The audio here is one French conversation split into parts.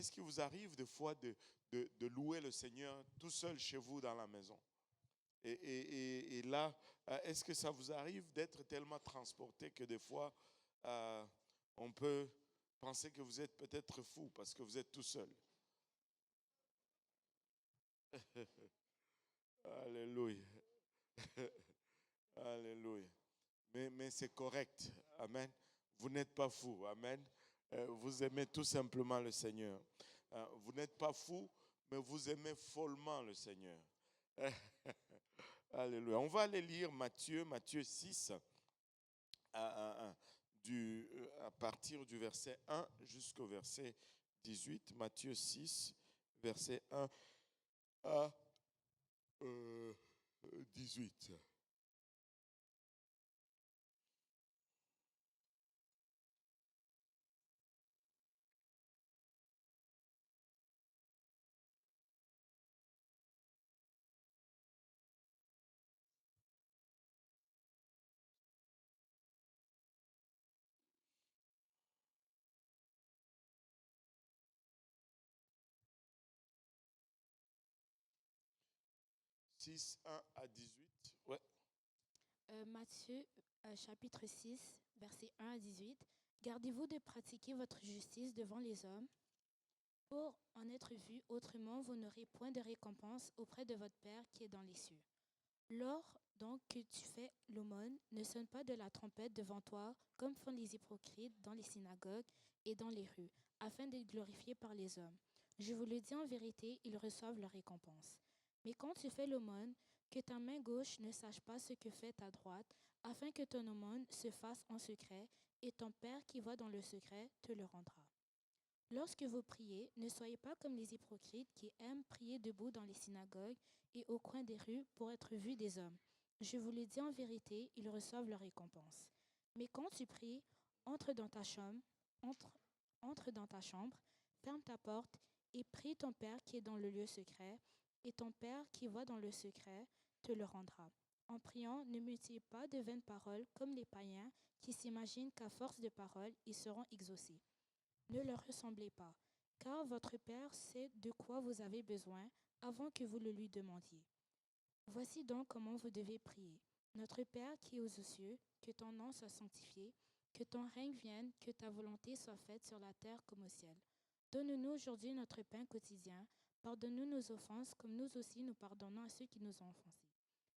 est-ce qu'il vous arrive des fois de louer le Seigneur tout seul chez vous dans la maison? Et là, est-ce que ça vous arrive d'être tellement transporté que des fois, on peut penser que vous êtes peut-être fou parce que vous êtes tout seul? Alléluia. Alléluia. Mais c'est correct. Amen. Vous n'êtes pas fou. Amen. Vous aimez tout simplement le Seigneur. Vous n'êtes pas fou, mais vous aimez follement le Seigneur. Alléluia. On va aller lire Matthieu 6, à partir du verset 1 jusqu'au verset 18. Matthieu 6, verset 1 à 18. 6, 1 à 18. Ouais. Matthieu chapitre 6, versets 1 à 18. Gardez-vous de pratiquer votre justice devant les hommes pour en être vu, autrement vous n'aurez point de récompense auprès de votre Père qui est dans les cieux. Lors donc que tu fais l'aumône, ne sonne pas de la trompette devant toi, comme font les hypocrites dans les synagogues et dans les rues, afin d'être glorifiés par les hommes. Je vous le dis en vérité, ils reçoivent leur récompense. Mais quand tu fais l'aumône, que ta main gauche ne sache pas ce que fait ta droite, afin que ton aumône se fasse en secret, et ton Père qui voit dans le secret te le rendra. Lorsque vous priez, ne soyez pas comme les hypocrites qui aiment prier debout dans les synagogues et au coin des rues pour être vus des hommes. Je vous le dis en vérité, ils reçoivent leur récompense. Mais quand tu pries, entre dans ta chambre, entre, entre dans ta chambre, ferme ta porte et prie ton Père qui est dans le lieu secret, et ton Père qui voit dans le secret te le rendra. En priant, ne multipliez pas de vaines paroles comme les païens qui s'imaginent qu'à force de paroles, ils seront exaucés. Ne leur ressemblez pas, car votre Père sait de quoi vous avez besoin avant que vous le lui demandiez. Voici donc comment vous devez prier. Notre Père qui es aux cieux, que ton nom soit sanctifié, que ton règne vienne, que ta volonté soit faite sur la terre comme au ciel. Donne-nous aujourd'hui notre pain quotidien. Pardonne-nous nos offenses, comme nous aussi nous pardonnons à ceux qui nous ont offensés.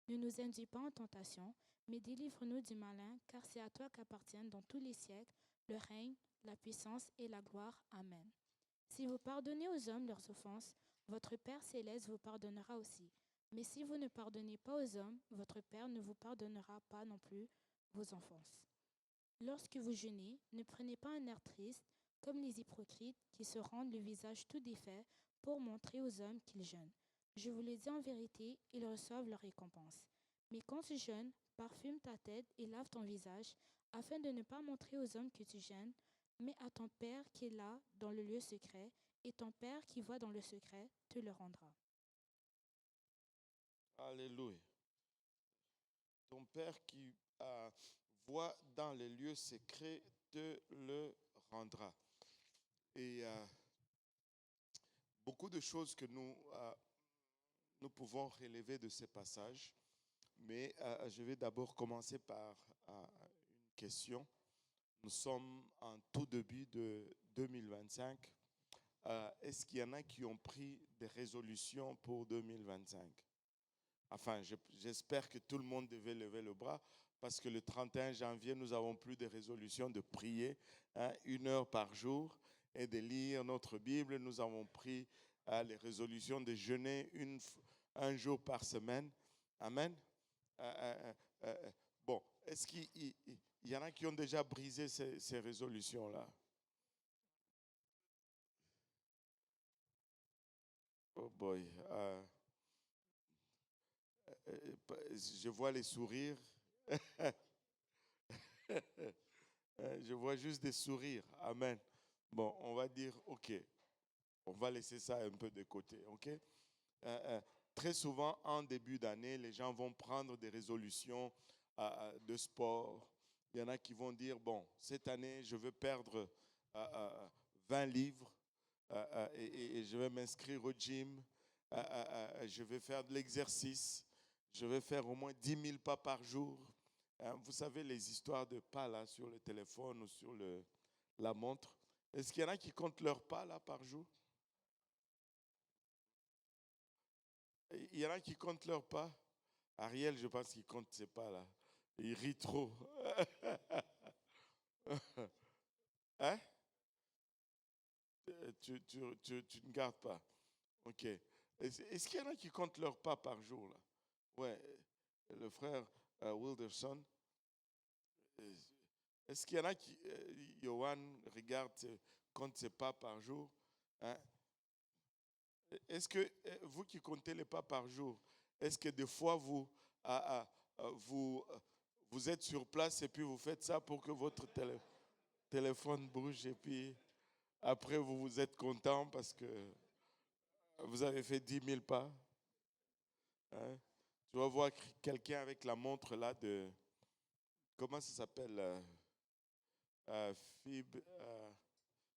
Ne nous induis pas en tentation, mais délivre-nous du malin, car c'est à toi qu'appartiennent dans tous les siècles le règne, la puissance et la gloire. Amen. Si vous pardonnez aux hommes leurs offenses, votre Père céleste vous pardonnera aussi. Mais si vous ne pardonnez pas aux hommes, votre Père ne vous pardonnera pas non plus vos offenses. Lorsque vous jeûnez, ne prenez pas un air triste, comme les hypocrites qui se rendent le visage tout défait pour montrer aux hommes qu'ils jeûnent. Je vous le dis en vérité, ils reçoivent leur récompense. Mais quand tu jeûnes, parfume ta tête et lave ton visage, afin de ne pas montrer aux hommes que tu jeûnes, mais à ton Père qui est là, dans le lieu secret, et ton Père qui voit dans le secret te le rendra. Alléluia. Ton Père qui voit dans les lieux secrets te le rendra. Et beaucoup de choses que nous pouvons relever de ces passages, mais je vais d'abord commencer par une question. Nous sommes en tout début de 2025. Est-ce qu'il y en a qui ont pris des résolutions pour 2025? Enfin, j'espère que tout le monde devait lever le bras parce que le 31 janvier, nous avons pris des résolutions de prier 1 heure par jour et de lire notre Bible. Nous avons pris les résolutions de jeûner un jour par semaine. Amen. Bon, est-ce qu'il y en a qui ont déjà brisé ces résolutions-là? Oh boy. Je vois les sourires. Je vois juste des sourires. Amen. Bon, on va dire, OK, on va laisser ça un peu de côté. OK? Très souvent, en début d'année, les gens vont prendre des résolutions de sport. Il y en a qui vont dire, bon, cette année, je veux perdre 20 livres. et je vais m'inscrire au gym, je vais faire de l'exercice, je vais faire au moins 10 000 pas par jour. Vous savez les histoires de pas là sur le téléphone ou sur la montre. Est-ce qu'il y en a qui comptent leurs pas là par jour? Il y en a qui comptent leurs pas. Ariel, je pense qu'il compte ses pas là. Il rit trop. Hein? Tu ne gardes pas. OK. Est-ce qu'il y en a qui comptent leurs pas par jour là? Ouais. Le frère Wilderson. Est-ce qu'il y en a qui, Johan, regarde, compte ses pas par jour? Hein? Est-ce que vous qui comptez les pas par jour, est-ce que des fois vous êtes sur place et puis vous faites ça pour que votre téléphone bouge et puis après vous êtes content parce que vous avez fait 10 000 pas? Hein? Tu vas voir quelqu'un avec la montre là de, comment ça s'appelle?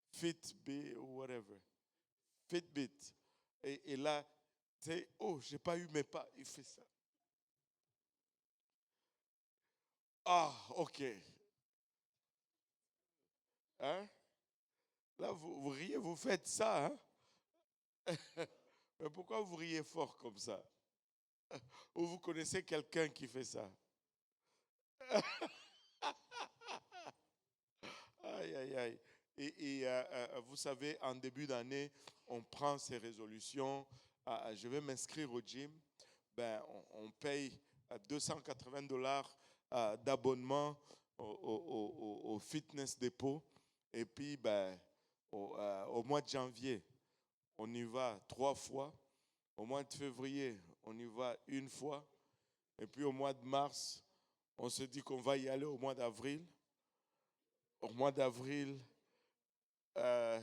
Fitbit ou whatever. Fitbit. Et là, tu sais, oh, j'ai pas eu mes pas. Il fait ça. Ah, OK. Hein? Là, vous riez, vous faites ça. Hein? Mais pourquoi vous riez fort comme ça? Ou vous connaissez quelqu'un qui fait ça? Aïe, aïe, aïe. Et vous savez, en début d'année, on prend ses résolutions. Je vais m'inscrire au gym. Ben, on paye $280 d'abonnement au Fitness Depot. Et puis, ben, au mois de janvier, on y va 3 fois. Au mois de février, on y va 1 fois. Et puis au mois de mars, on se dit qu'on va y aller au mois d'avril. Au mois d'avril, euh,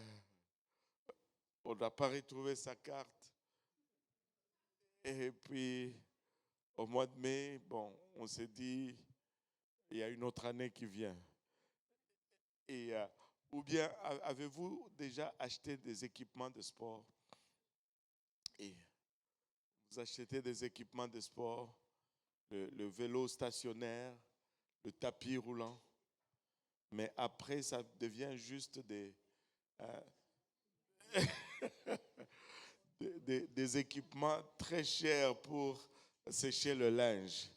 on n'a pas retrouvé sa carte. Et puis, au mois de mai, bon, on s'est dit, il y a une autre année qui vient. Et, ou bien, avez-vous déjà acheté des équipements de sport? Et vous achetez des équipements de sport, le vélo stationnaire, le tapis roulant. Mais après, ça devient juste des équipements très chers pour sécher le linge.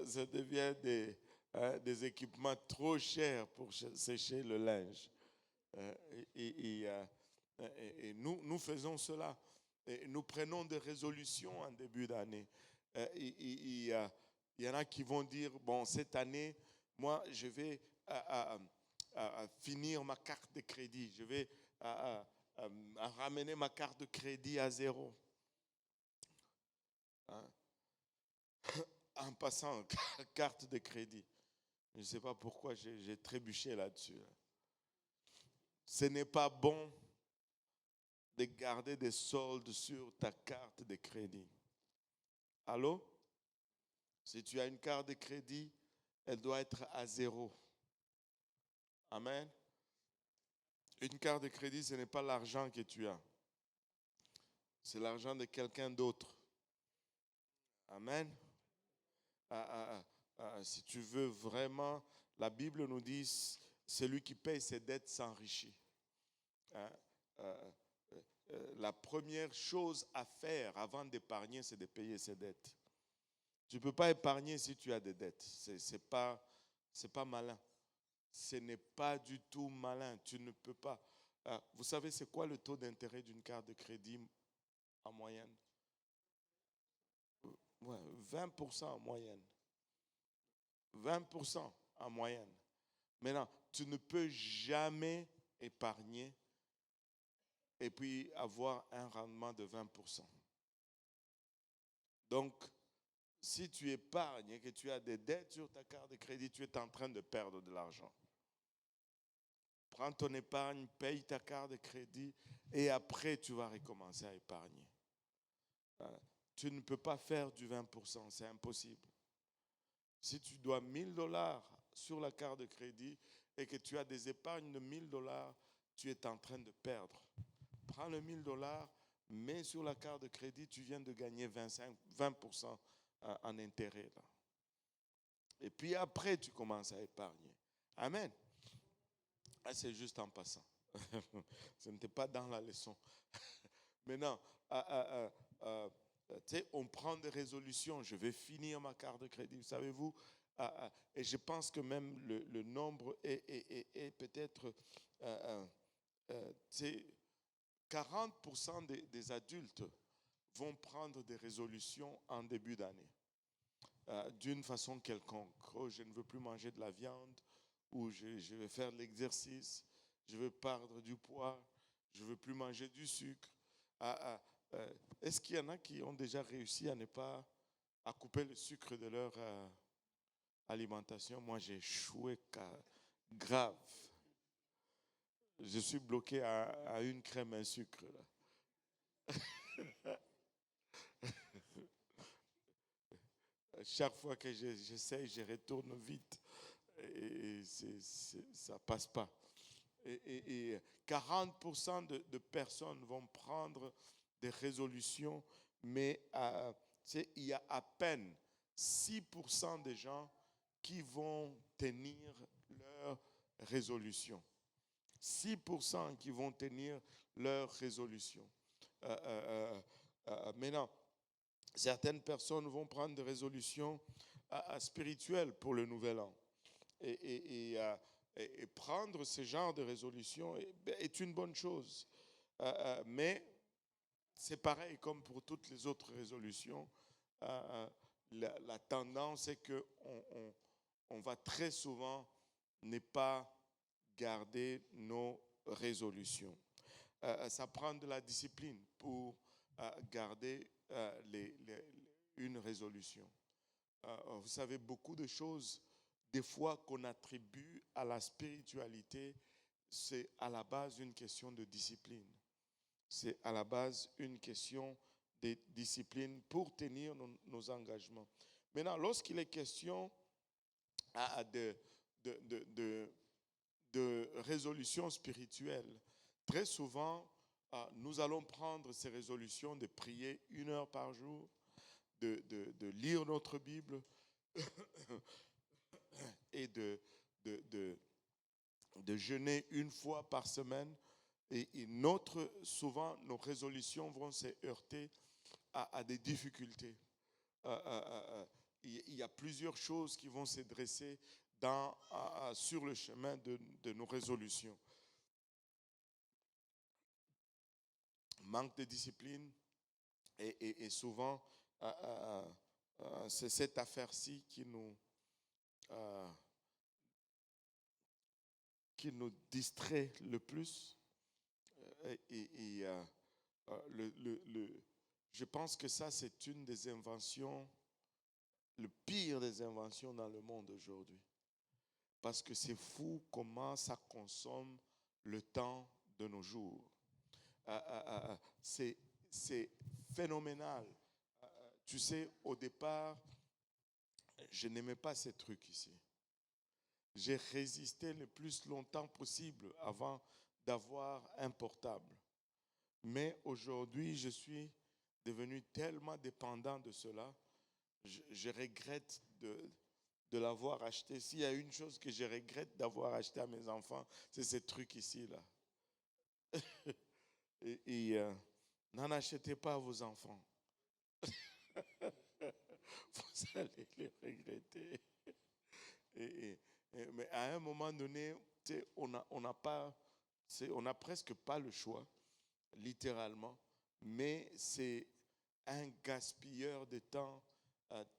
Ça devient des équipements trop chers pour sécher le linge. Et nous faisons cela. Et nous prenons des résolutions en début d'année. Il y en a qui vont dire, bon, cette année, moi, je vais finir ma carte de crédit. Je vais ramener ma carte de crédit à 0. Hein? En passant carte de crédit. Je ne sais pas pourquoi j'ai trébuché là-dessus. Ce n'est pas bon de garder des soldes sur ta carte de crédit. Allô? Si tu as une carte de crédit, elle doit être à 0. Amen. Une carte de crédit, ce n'est pas l'argent que tu as. C'est l'argent de quelqu'un d'autre. Amen. Si tu veux vraiment, la Bible nous dit, celui qui paye ses dettes s'enrichit. Hein? La première chose à faire avant d'épargner, c'est de payer ses dettes. Tu ne peux pas épargner si tu as des dettes. C'est pas malin. Ce n'est pas du tout malin. Tu ne peux pas. Vous savez, c'est quoi le taux d'intérêt d'une carte de crédit en moyenne? Ouais, 20% en moyenne. 20% en moyenne. Maintenant, tu ne peux jamais épargner et puis avoir un rendement de 20%. Donc, si tu épargnes et que tu as des dettes sur ta carte de crédit, tu es en train de perdre de l'argent. Prends ton épargne, paye ta carte de crédit et après tu vas recommencer à épargner. Tu ne peux pas faire du 20%, c'est impossible. Si tu dois $1,000 sur la carte de crédit et que tu as des épargnes de $1000, tu es en train de perdre. Prends le $1000, mets sur la carte de crédit, tu viens de gagner 20% en intérêt. Là. Et puis après, tu commences à épargner. Amen. Ah, c'est juste en passant. Ce n'était pas dans la leçon. Maintenant, on prend des résolutions. Je vais finir ma carte de crédit. Savez-vous, et je pense que même le nombre est peut-être 40% des adultes vont prendre des résolutions en début d'année. D'une façon quelconque. Oh, je ne veux plus manger de la viande, ou je vais faire de l'exercice, je veux perdre du poids, je ne veux plus manger du sucre. Est-ce qu'il y en a qui ont déjà réussi à couper le sucre de leur alimentation? Moi, j'ai échoué grave. Je suis bloqué à une crème, un sucre. Là. Chaque fois que j'essaie, je retourne vite et ça ne passe pas. Et 40% de personnes vont prendre des résolutions, mais il y a à peine 6% des gens qui vont tenir leur résolution. 6% qui vont tenir leur résolution. Maintenant, certaines personnes vont prendre des résolutions spirituelles pour le nouvel an. Et prendre ce genre de résolution est une bonne chose. Mais c'est pareil comme pour toutes les autres résolutions. La tendance est qu'on va très souvent ne pas garder nos résolutions. Ça prend de la discipline pour garder une résolution. Vous savez, beaucoup de choses, des fois qu'on attribue à la spiritualité, c'est à la base une question de discipline. C'est à la base une question de discipline pour tenir nos engagements. Maintenant, lorsqu'il est question de résolution spirituelle, très souvent, nous allons prendre ces résolutions de prier 1 heure par jour, de lire notre Bible et de jeûner 1 fois par semaine. Et souvent, nos résolutions vont se heurter à des difficultés. Il y a plusieurs choses qui vont se dresser sur le chemin de nos résolutions. Manque de discipline et souvent, c'est cette affaire-ci qui nous distrait le plus. Je pense que ça, c'est une des inventions, le pire des inventions dans le monde aujourd'hui. Parce que c'est fou comment ça consomme le temps de nos jours. C'est phénoménal. Tu sais, au départ, je n'aimais pas ces trucs ici. J'ai résisté le plus longtemps possible avant d'avoir un portable. Mais aujourd'hui, je suis devenu tellement dépendant de cela, je regrette de l'avoir acheté. S'il y a une chose que je regrette d'avoir acheté à mes enfants, c'est ces trucs ici, là. N'en achetez pas à vos enfants. Vous allez les regretter. Mais à un moment donné, on n'a presque pas le choix, littéralement, mais c'est un gaspilleur de temps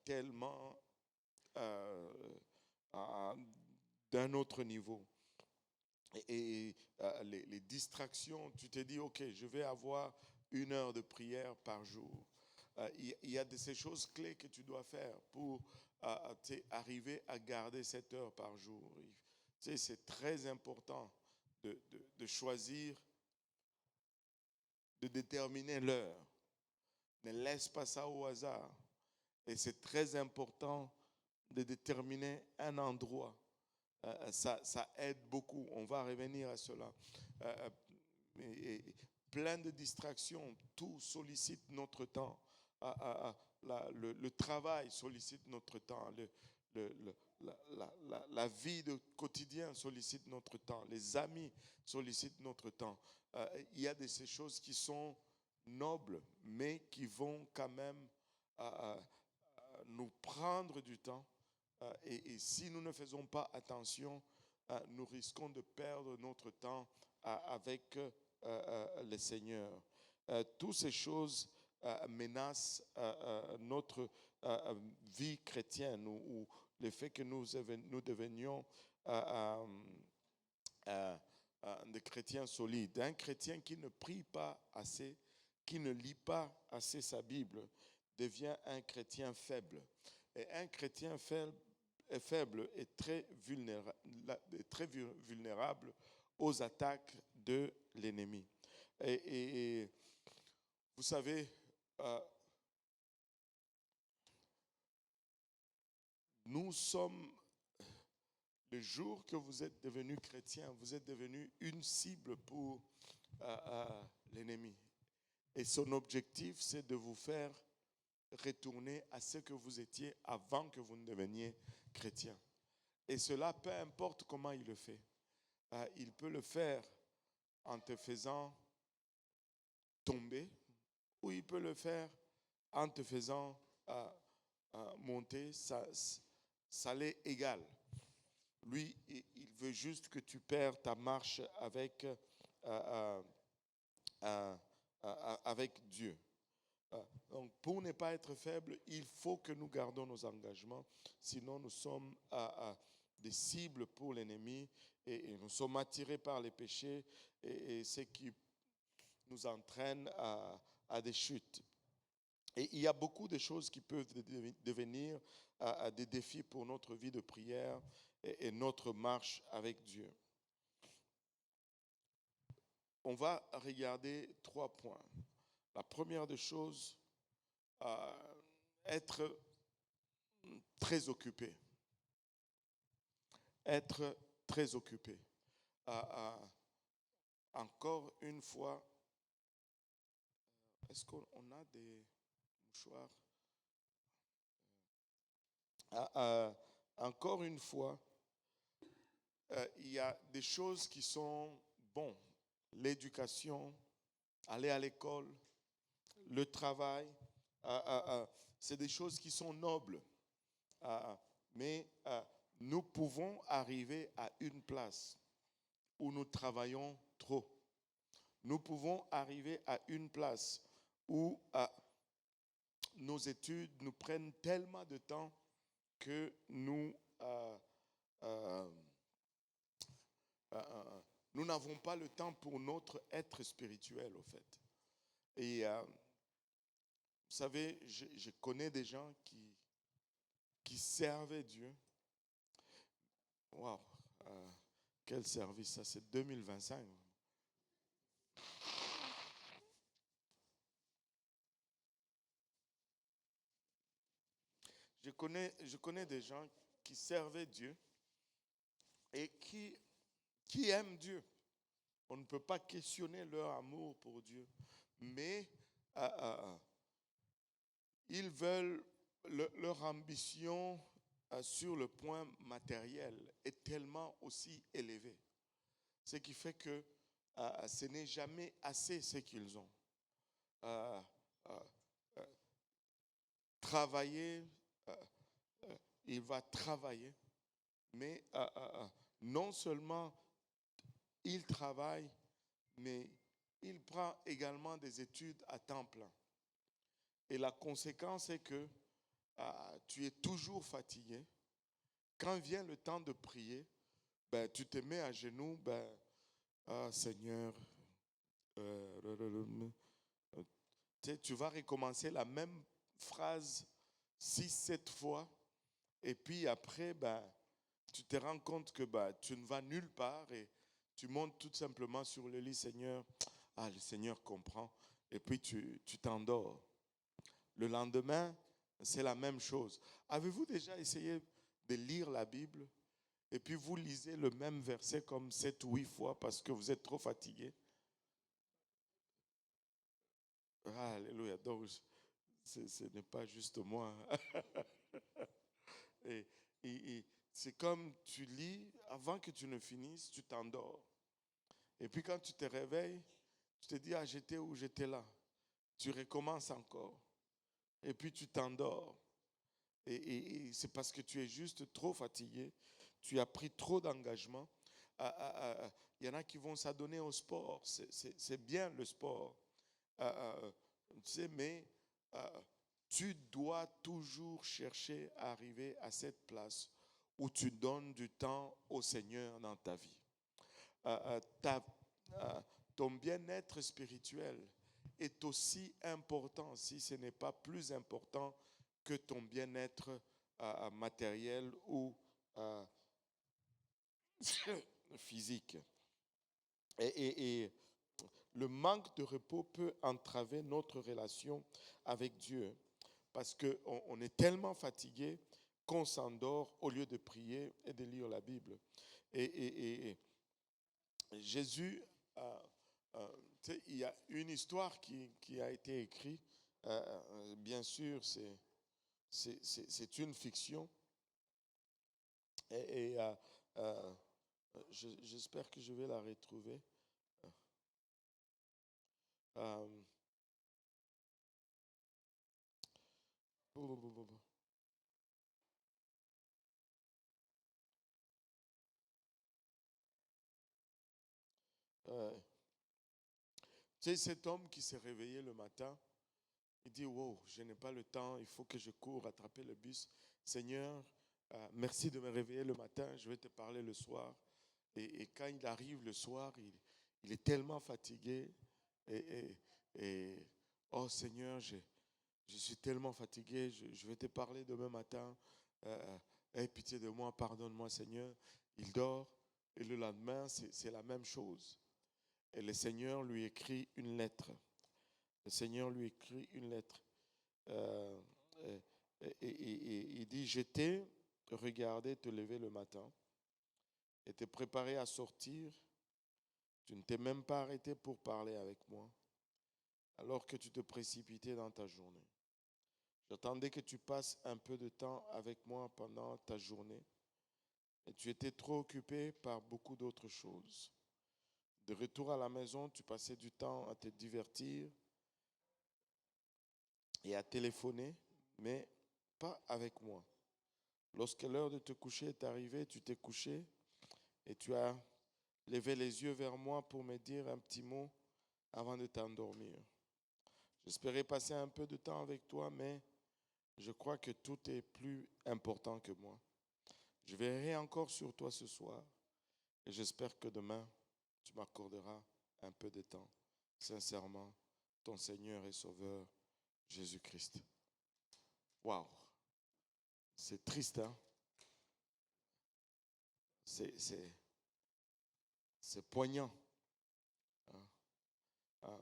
tellement d'un autre niveau. Et les distractions, tu te dis, ok, je vais avoir 1 heure de prière par jour. Il y a ces choses clés que tu dois faire pour arriver à garder 7 heures par jour. C'est très important de choisir, de déterminer l'heure. Ne laisse pas ça au hasard. Et c'est très important de déterminer un endroit Ça aide beaucoup. On va revenir à cela. Et plein de distractions, tout sollicite notre temps. Le travail sollicite notre temps. La vie de quotidien sollicite notre temps. Les amis sollicitent notre temps. Il y a de ces choses qui sont nobles, mais qui vont quand même nous prendre du temps. Et si nous ne faisons pas attention, nous risquons de perdre notre temps avec le Seigneur. Toutes ces choses menacent notre vie chrétienne ou le fait que nous devenions des chrétiens solides. Un chrétien qui ne prie pas assez, qui ne lit pas assez sa Bible, devient un chrétien faible. Et un chrétien faible est très vulnérable aux attaques de l'ennemi. Et vous savez, nous sommes, le jour que vous êtes devenu chrétien, vous êtes devenu une cible pour l'ennemi. Et son objectif, c'est de vous faire retourner à ce que vous étiez avant que vous ne deveniez chrétien. Et cela, peu importe comment il le fait. Il peut le faire en te faisant tomber, ou il peut le faire en te faisant monter. Ça l'est égal. Lui, il veut juste que tu perds ta marche avec Dieu. Donc, pour ne pas être faible, il faut que nous gardons nos engagements. Sinon, nous sommes des cibles pour l'ennemi et nous sommes attirés par les péchés et ce qui nous entraîne à des chutes. Et il y a beaucoup de choses qui peuvent devenir des défis pour notre vie de prière et notre marche avec Dieu. On va regarder 3 points. La première des choses, être très occupé. Être très occupé. Encore une fois, est-ce qu'on a des mouchoirs? Encore une fois, il y a des choses qui sont bonnes. L'éducation, aller à l'école, le travail, c'est des choses qui sont nobles. Mais nous pouvons arriver à une place où nous travaillons trop. Nous pouvons arriver à une place où nos études nous prennent tellement de temps que nous n'avons pas le temps pour notre être spirituel, au fait. Et vous savez, je connais des gens qui servaient Dieu. Waouh, quel service, ça, c'est 2025. Je connais des gens qui servaient Dieu et qui aiment Dieu. On ne peut pas questionner leur amour pour Dieu, mais ils veulent, leur ambition sur le point matériel est tellement aussi élevée. Ce qui fait que ce n'est jamais assez ce qu'ils ont. Travailler, il va travailler, mais non seulement il travaille, mais il prend également des études à temps plein. Et la conséquence est que tu es toujours fatigué. Quand vient le temps de prier, tu te mets à genoux, Seigneur, tu vas recommencer la même phrase 6-7 fois, et puis après, tu te rends compte que tu ne vas nulle part et tu montes tout simplement sur le lit, Seigneur. Le Seigneur comprend. Et puis tu t'endors. Le lendemain, c'est la même chose. Avez-vous déjà essayé de lire la Bible et puis vous lisez le même verset comme 7 ou 8 fois parce que vous êtes trop fatigué. Ah, alléluia. Donc, ce n'est pas juste moi. et, et c'est comme tu lis, avant que tu ne finisses, tu t'endors. Et puis quand tu te réveilles, tu te dis, ah, j'étais où, j'étais là. Tu recommences encore. Et puis tu t'endors. Et c'est parce que tu es juste trop fatigué. Tu as pris trop d'engagement. Il y en a qui vont s'adonner au sport. C'est bien le sport. Tu sais, mais tu dois toujours chercher à arriver à cette place où tu donnes du temps au Seigneur dans ta vie. Ton bien-être spirituel est aussi important, si ce n'est pas plus important que ton bien-être matériel ou physique. Et le manque de repos peut entraver notre relation avec Dieu parce qu'on est tellement fatigué qu'on s'endort au lieu de prier et de lire la Bible. Et Jésus, il y a une histoire qui a été écrite. Bien sûr, c'est une fiction. Et j'espère que je vais la retrouver. Tu sais, cet homme qui s'est réveillé le matin, il dit, wow, je n'ai pas le temps, il faut que je cours attraper le bus. Seigneur, merci de me réveiller le matin, je vais te parler le soir. Et quand il arrive le soir, il est tellement fatigué. Et oh Seigneur, je suis tellement fatigué, je vais te parler demain matin. Aie pitié de moi, pardonne-moi Seigneur. Il dort et le lendemain, c'est la même chose. Et le Seigneur lui écrit une lettre. Le Seigneur lui écrit une lettre. Euh, et il dit, je t'ai regardé te lever le matin et t'ai préparé à sortir. Tu ne t'es même pas arrêté pour parler avec moi, alors que tu te précipitais dans ta journée. J'attendais que tu passes un peu de temps avec moi pendant ta journée, et tu étais trop occupé par beaucoup d'autres choses. De retour à la maison, tu passais du temps à te divertir et à téléphoner, mais pas avec moi. Lorsque l'heure de te coucher est arrivée, tu t'es couché et tu as levé les yeux vers moi pour me dire un petit mot avant de t'endormir. J'espérais passer un peu de temps avec toi, mais je crois que tout est plus important que moi. Je verrai encore sur toi ce soir et j'espère que demain, tu m'accorderas un peu de temps. Sincèrement, ton Seigneur et Sauveur, Jésus-Christ. Waouh! C'est triste, hein? C'est poignant. Hein?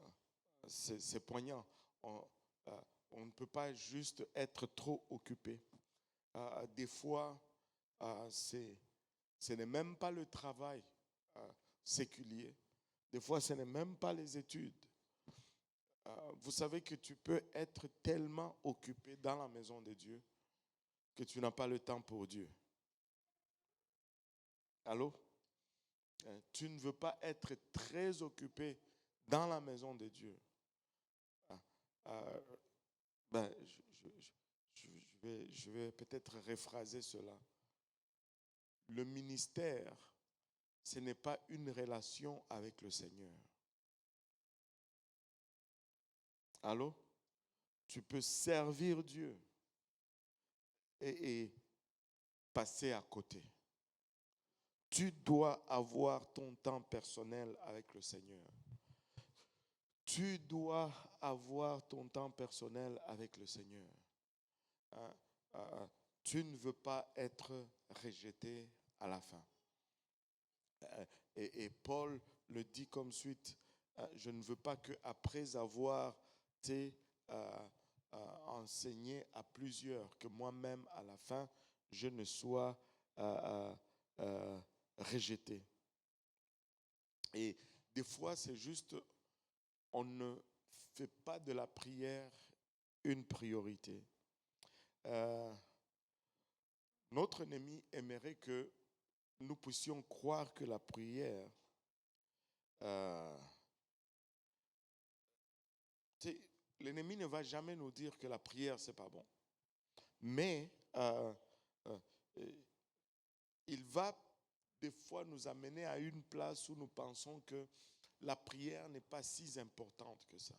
C'est poignant. On ne peut pas juste être trop occupé. Des fois, ce n'est même pas le travail séculier. Des fois, ce n'est même pas les études. Vous savez que tu peux être tellement occupé dans la maison de Dieu que tu n'as pas le temps pour Dieu. Allô? Tu ne veux pas être très occupé dans la maison de Dieu. Ben, je vais peut-être rephraser cela. Le ministère, ce n'est pas une relation avec le Seigneur. Allô? Tu peux servir Dieu et passer à côté. Tu dois avoir ton temps personnel avec le Seigneur. Tu dois avoir ton temps personnel avec le Seigneur. Tu ne veux pas être rejeté à la fin. Et Paul le dit comme suite, je ne veux pas qu'après avoir enseigné à plusieurs, que moi-même à la fin, je ne sois rejeté. Et des fois, c'est juste, on ne fait pas de la prière une priorité. Notre ennemi aimerait que nous puissions croire que la prière, l'ennemi ne va jamais nous dire que la prière, c'est pas bon. Mais il va des fois nous amener à une place où nous pensons que la prière n'est pas si importante que ça.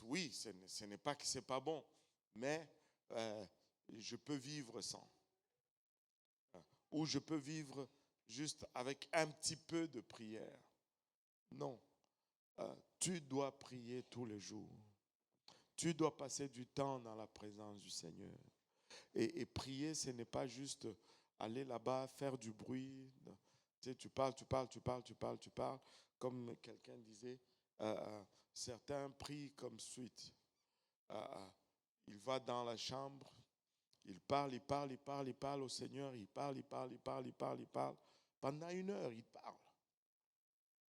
Oui, ce n'est pas que c'est pas bon, mais je peux vivre sans. Ou je peux vivre juste avec un petit peu de prière. Non, tu dois prier tous les jours. Tu dois passer du temps dans la présence du Seigneur. Et prier, ce n'est pas juste aller là-bas, faire du bruit. Tu sais, tu parles. Comme quelqu'un disait, certains prient comme suite. Il va dans la chambre, il parle au Seigneur, il parle. Pendant 1 heure, il parle.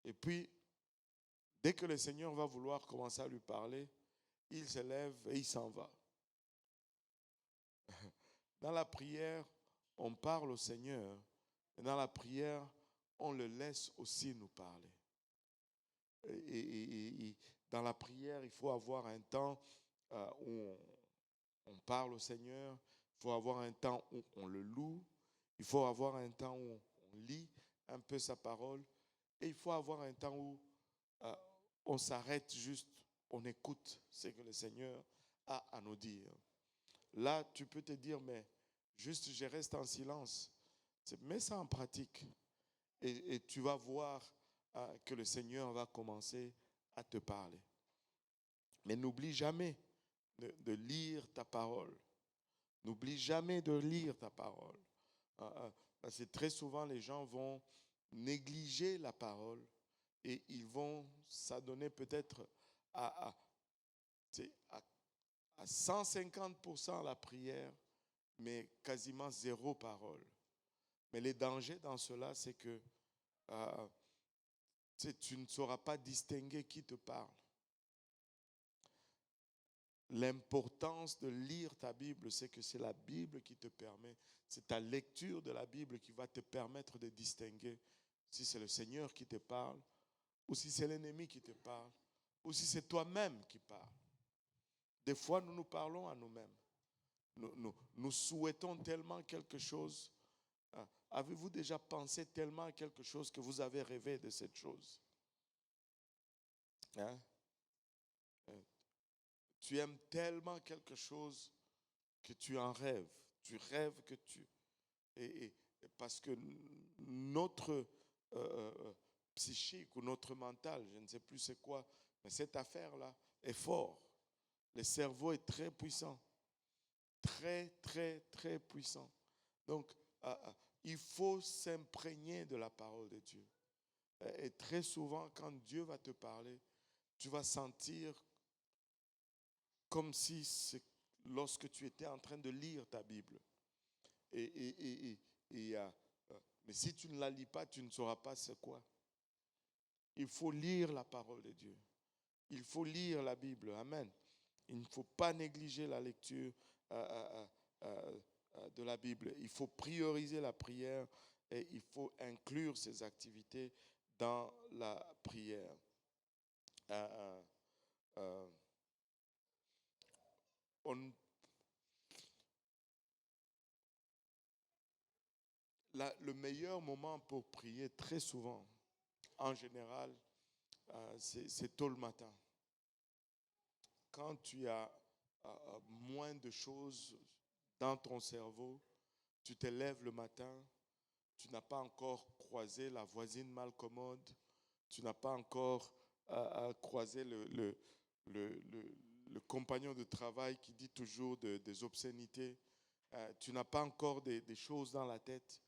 Et puis, dès que le Seigneur va vouloir commencer à lui parler, il se lève et il s'en va. Dans la prière, on parle au Seigneur. Et dans la prière, on le laisse aussi nous parler. Et dans la prière, il faut avoir un temps où on parle au Seigneur. Il faut avoir un temps où on le loue. Il faut avoir un temps où on lit un peu sa parole. Et il faut avoir un temps où on s'arrête juste, on écoute ce que le Seigneur a à nous dire. Là, tu peux te dire, mais juste je reste en silence. Mets ça en pratique. Et tu vas voir que le Seigneur va commencer à te parler. Mais n'oublie jamais de lire ta parole. N'oublie jamais de lire ta parole. Parce que très souvent, les gens vont négliger la parole et ils vont s'adonner peut-être à 150% à la prière, mais quasiment zéro parole. Mais le danger dans cela, c'est que tu ne sauras pas distinguer qui te parle. L'importance de lire ta Bible, c'est que c'est la Bible qui te permet, c'est ta lecture de la Bible qui va te permettre de distinguer si c'est le Seigneur qui te parle, ou si c'est l'ennemi qui te parle, ou si c'est toi-même qui parles. Des fois, nous nous parlons à nous-mêmes. Nous souhaitons tellement quelque chose. Avez-vous déjà pensé tellement à quelque chose que vous avez rêvé de cette chose? Tu aimes tellement quelque chose que tu en rêves. Tu rêves que tu... Et parce que notre psychique ou notre mental, je ne sais plus c'est quoi, mais cette affaire-là est fort. Le cerveau est très puissant. Très, très, très puissant. Donc, il faut s'imprégner de la parole de Dieu. Et très souvent, quand Dieu va te parler, tu vas sentir comme si lorsque tu étais en train de lire ta Bible. Mais si tu ne la lis pas, tu ne sauras pas c'est quoi. Il faut lire la parole de Dieu. Il faut lire la Bible. Amen. Il ne faut pas négliger la lecture de la Bible. Il faut prioriser la prière et il faut inclure ces activités dans la prière. Le meilleur moment pour prier, très souvent, en général, c'est tôt le matin. Quand tu as moins de choses dans ton cerveau, tu te lèves le matin, tu n'as pas encore croisé la voisine mal commode, tu n'as pas encore croisé le compagnon de travail qui dit toujours des obscénités, tu n'as pas encore des choses dans la tête.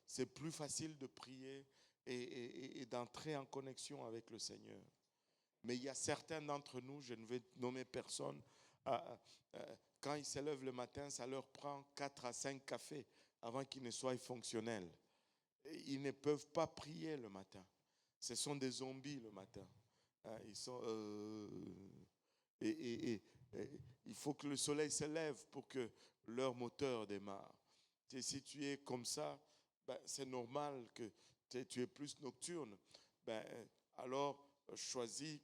C'est plus facile de prier et d'entrer en connexion avec le Seigneur. Mais il y a certains d'entre nous, je ne vais nommer personne, Quand ils se lèvent le matin, ça leur prend 4 à 5 cafés avant qu'ils ne soient fonctionnels. Ils ne peuvent pas prier le matin. Ce sont des zombies le matin. Ils sont, et il faut que le soleil se lève pour que leur moteur démarre. Si tu es comme ça, ben, c'est normal que tu es plus nocturne. Ben, alors, choisis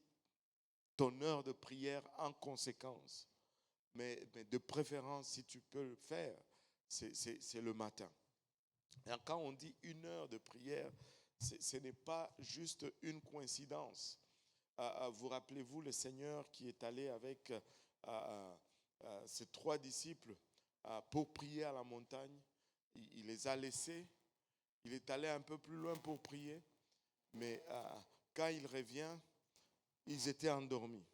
ton heure de prière en conséquence. Mais de préférence, si tu peux le faire, c'est le matin. Et quand on dit 1 heure de prière, ce n'est pas juste une coïncidence. Vous rappelez-vous le Seigneur qui est allé avec ses 3 disciples pour prier à la montagne. Il les a laissés. Il est allé un peu plus loin pour prier. Mais quand il revient, ils étaient endormis.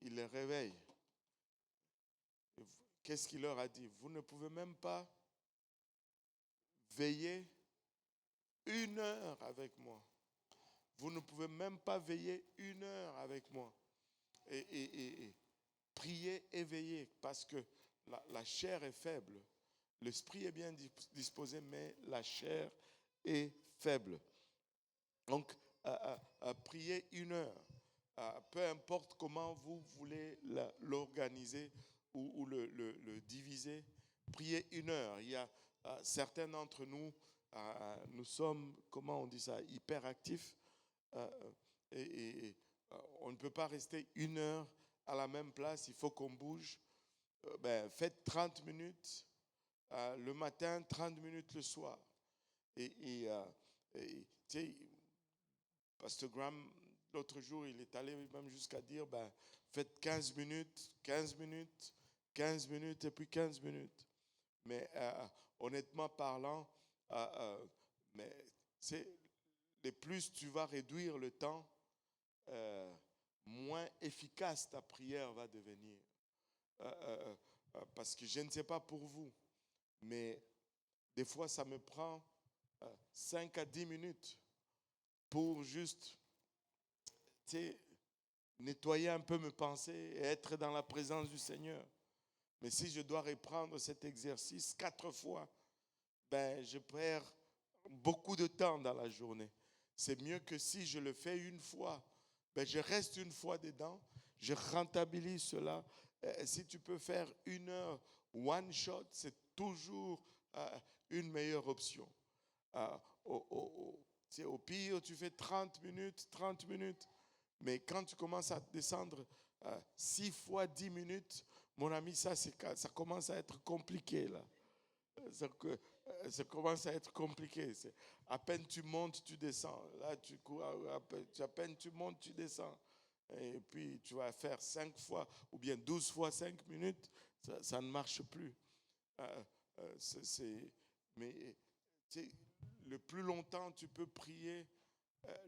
Il les réveille. Qu'est-ce qu'il leur a dit? Vous ne pouvez même pas veiller 1 heure avec moi. Vous ne pouvez même pas veiller 1 heure avec moi. Et prier et veiller, parce que la chair est faible. L'esprit est bien disposé, mais la chair est faible. Donc, prier 1 heure. Peu importe comment vous voulez l'organiser ou le diviser, priez 1 heure. Il y a certains d'entre nous, nous sommes, comment on dit ça, hyperactifs. Et on ne peut pas rester 1 heure à la même place, il faut qu'on bouge. Faites 30 minutes le matin, 30 minutes le soir. Et tu sais, Pasteur Graham, l'autre jour, il est allé même jusqu'à dire, faites 15 minutes, 15 minutes, 15 minutes et puis 15 minutes. Mais honnêtement parlant, les plus tu vas réduire le temps, moins efficace ta prière va devenir. Parce que je ne sais pas pour vous, mais des fois ça me prend 5 à 10 minutes pour juste nettoyer un peu mes pensées et être dans la présence du Seigneur. Mais si je dois reprendre cet exercice 4 fois, je perds beaucoup de temps dans la journée. C'est mieux que si je le fais 1 fois, je reste 1 fois dedans, je rentabilise cela. Si tu peux faire 1 heure, one shot, c'est toujours une meilleure option. Au pire, tu fais 30 minutes. Mais quand tu commences à descendre 6 fois 10 minutes, mon ami, ça commence à être compliqué là. Ça commence à être compliqué. À peine tu montes, tu descends. Là, tu cours, à peine tu montes, tu descends. Et puis, tu vas faire 5 fois ou bien 12 fois 5 minutes. Ça ne marche plus. Mais le plus longtemps tu peux prier,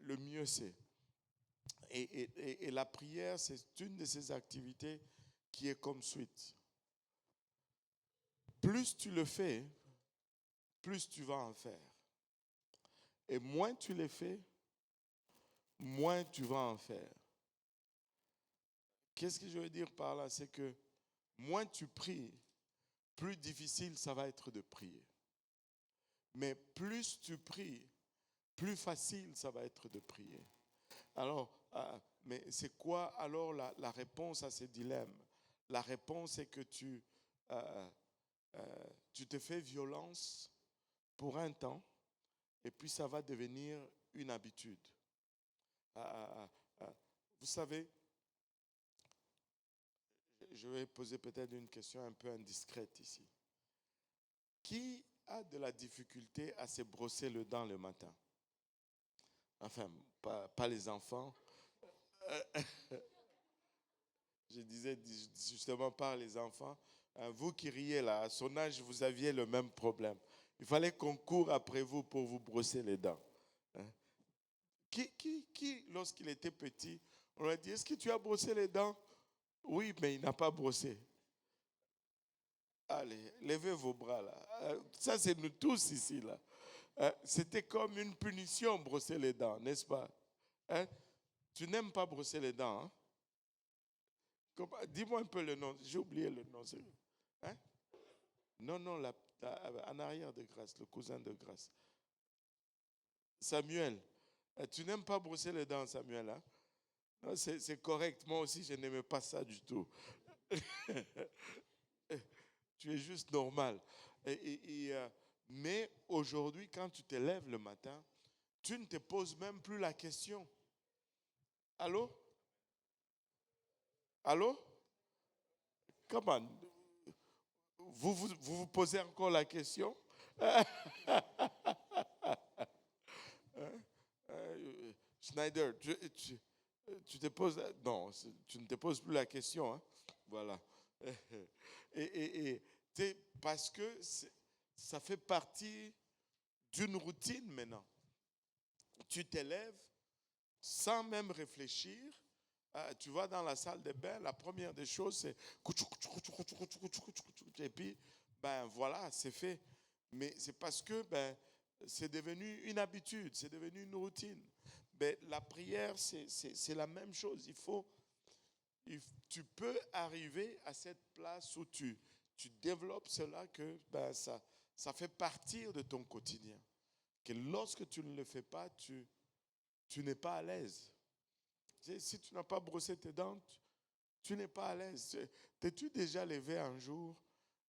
le mieux c'est. Et la prière, c'est une de ces activités qui est comme suite. Plus tu le fais, plus tu vas en faire. Et moins tu les fais, moins tu vas en faire. Qu'est-ce que je veux dire par là? C'est que moins tu pries, plus difficile ça va être de prier. Mais plus tu pries, plus facile ça va être de prier. Alors, mais c'est quoi alors la réponse à ces dilemmes? La réponse est que tu te fais violence pour un temps et puis ça va devenir une habitude. Vous savez, je vais poser peut-être une question un peu indiscrète ici. Qui a de la difficulté à se brosser les dents le matin? Enfin, pas les enfants. Je disais justement par les enfants. Vous qui riez là, à son âge, vous aviez le même problème. Il fallait qu'on court après vous pour vous brosser les dents. Qui, lorsqu'il était petit, on lui a dit, est-ce que tu as brossé les dents? Oui, mais il n'a pas brossé. Allez, levez vos bras là. Ça, c'est nous tous ici là. C'était comme une punition, brosser les dents, n'est-ce pas? Tu n'aimes pas brosser les dents, hein? Dis-moi un peu le nom. J'ai oublié le nom. Hein? Non, en arrière de Grâce, le cousin de Grâce. Samuel. Tu n'aimes pas brosser les dents, Samuel, hein? Non, c'est correct. Moi aussi, je n'aimais pas ça du tout. Tu es juste normal. Mais aujourd'hui, quand tu te lèves le matin, tu ne te poses même plus la question. Allô? Allô? Comment? Vous posez encore la question? Schneider, tu te poses... Non, tu ne te poses plus la question. Hein? Voilà. Parce que ça fait partie d'une routine maintenant. Tu te lèves sans même réfléchir. Tu vas dans la salle de bain, la première des choses, c'est... Et puis, ben voilà, c'est fait. Mais c'est parce que c'est devenu une habitude, c'est devenu une routine. Ben, la prière, c'est la même chose. Tu peux arriver à cette place où tu développes cela, que ça fait partir de ton quotidien. Que lorsque tu ne le fais pas, tu n'es pas à l'aise. Si tu n'as pas brossé tes dents, tu n'es pas à l'aise. T'es-tu déjà levé un jour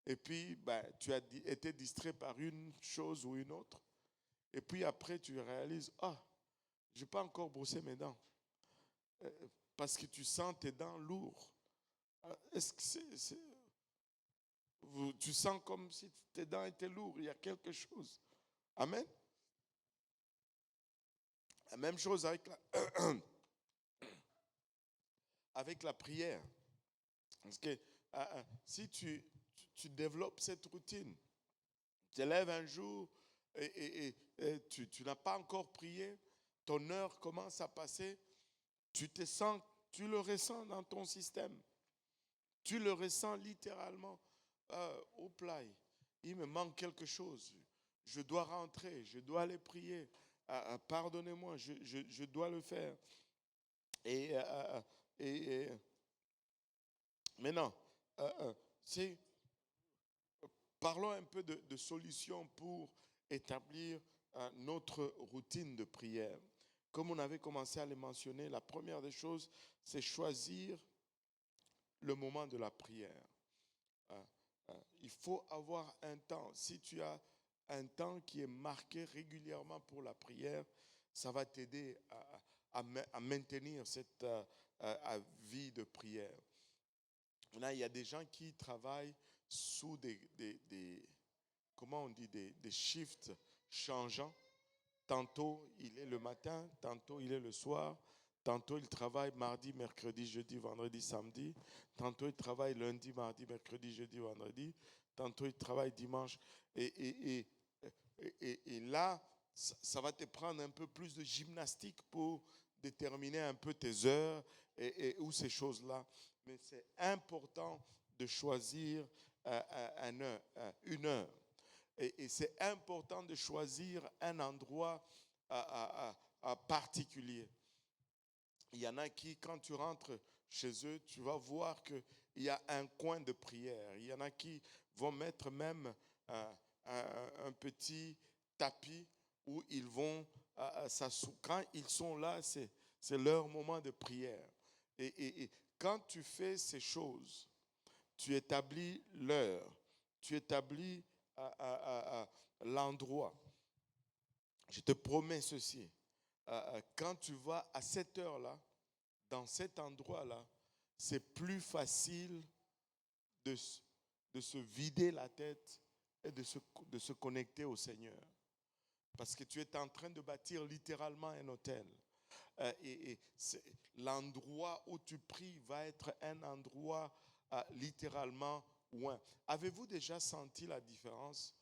et puis tu as été distrait par une chose ou une autre, et puis après tu réalises, je n'ai pas encore brossé mes dents, parce que tu sens tes dents lourdes. Est-ce que tu sens comme si tes dents étaient lourdes? Il y a quelque chose. Amen. La même chose avec avec la prière. Parce que si tu développes cette routine, tu te lèves un jour et tu n'as pas encore prié, ton heure commence à passer, tu le ressens dans ton système. Tu le ressens littéralement. Au plat, il me manque quelque chose. Je dois rentrer, je dois aller prier. Pardonnez-moi, je dois le faire. Et maintenant, parlons un peu de solutions pour établir notre routine de prière. Comme on avait commencé à le mentionner, la première des choses, c'est choisir le moment de la prière. Il faut avoir un temps. Si tu as un temps qui est marqué régulièrement pour la prière, ça va t'aider à maintenir cette vie de prière. Là, il y a des gens qui travaillent sous comment on dit, des shifts changeants. Tantôt, il est le matin, tantôt, il est le soir. Tantôt, il travaille mardi, mercredi, jeudi, vendredi, samedi. Tantôt, il travaille lundi, mardi, mercredi, jeudi, vendredi. Tantôt, il travaille dimanche. Et là, ça va te prendre un peu plus de gymnastique pour déterminer un peu tes heures ou ces choses-là. Mais c'est important de choisir une heure. Et c'est important de choisir un endroit particulier. Il y en a qui, quand tu rentres chez eux, tu vas voir qu'il y a un coin de prière. Il y en a qui vont mettre même un petit tapis où ils vont s'asseoir. Quand ils sont là, c'est leur moment de prière. Et quand tu fais ces choses, tu établis l'heure, tu établis l'endroit. Je te promets ceci. Quand tu vas à cette heure-là, dans cet endroit-là, c'est plus facile de se vider la tête et de se connecter au Seigneur. Parce que tu es en train de bâtir littéralement un autel. Et l'endroit où tu pries va être un endroit littéralement loin. Avez-vous déjà senti la différence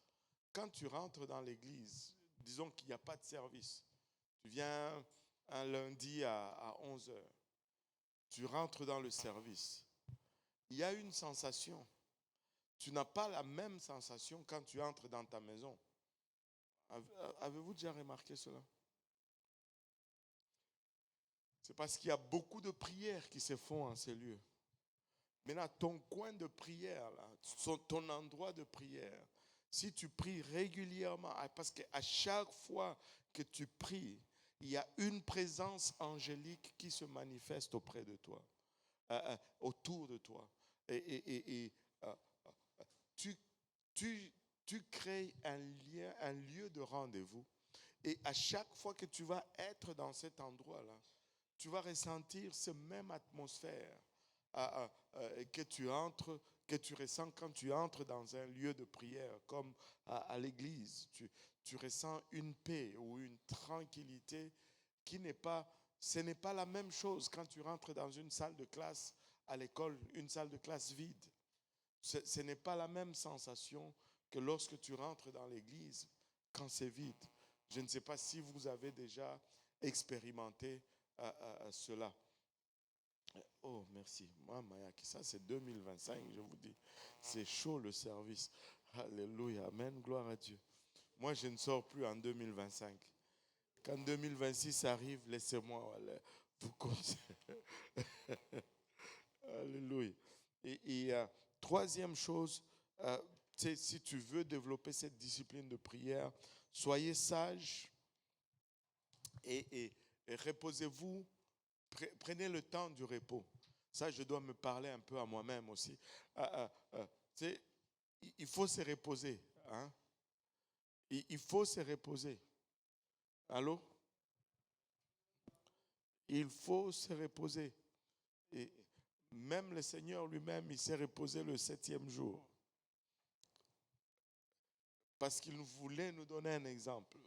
quand tu rentres dans l'église? Disons qu'il n'y a pas de service. Tu viens un lundi à 11h. Tu rentres dans le service. Il y a une sensation. Tu n'as pas la même sensation quand tu entres dans ta maison. Avez-vous déjà remarqué cela? C'est parce qu'il y a beaucoup de prières qui se font en ces lieux. Maintenant, ton coin de prière, là, ton endroit de prière, si tu pries régulièrement, parce qu'à chaque fois que tu pries, il y a une présence angélique qui se manifeste auprès de toi, autour de toi. Et euh, tu, tu crées un lien, un lieu de rendez-vous. Et à chaque fois que tu vas être dans cet endroit-là, tu vas ressentir cette même atmosphère que tu entres, que tu ressens quand tu entres dans un lieu de prière, comme à l'église. Tu ressens une paix ou une tranquillité qui n'est pas, ce n'est pas la même chose quand tu rentres dans une salle de classe à l'école, une salle de classe vide. Ce n'est pas la même sensation que lorsque tu rentres dans l'église quand c'est vide. Je ne sais pas si vous avez déjà expérimenté cela. Oh, merci. Moi, Mayaki, ça c'est 2025, je vous dis. C'est chaud le service. Alléluia. Amen. Gloire à Dieu. Moi, je ne sors plus en 2025. Quand 2026 arrive, laissez-moi vous conseiller. Alléluia. Et troisième chose, si tu veux développer cette discipline de prière, soyez sage et reposez-vous. Prenez le temps du repos. Ça, je dois me parler un peu à moi-même aussi. Il faut se reposer. Hein? Il faut se reposer. Allô? Il faut se reposer. Et même le Seigneur lui-même, il s'est reposé le 7e jour. Parce qu'il voulait nous donner un exemple.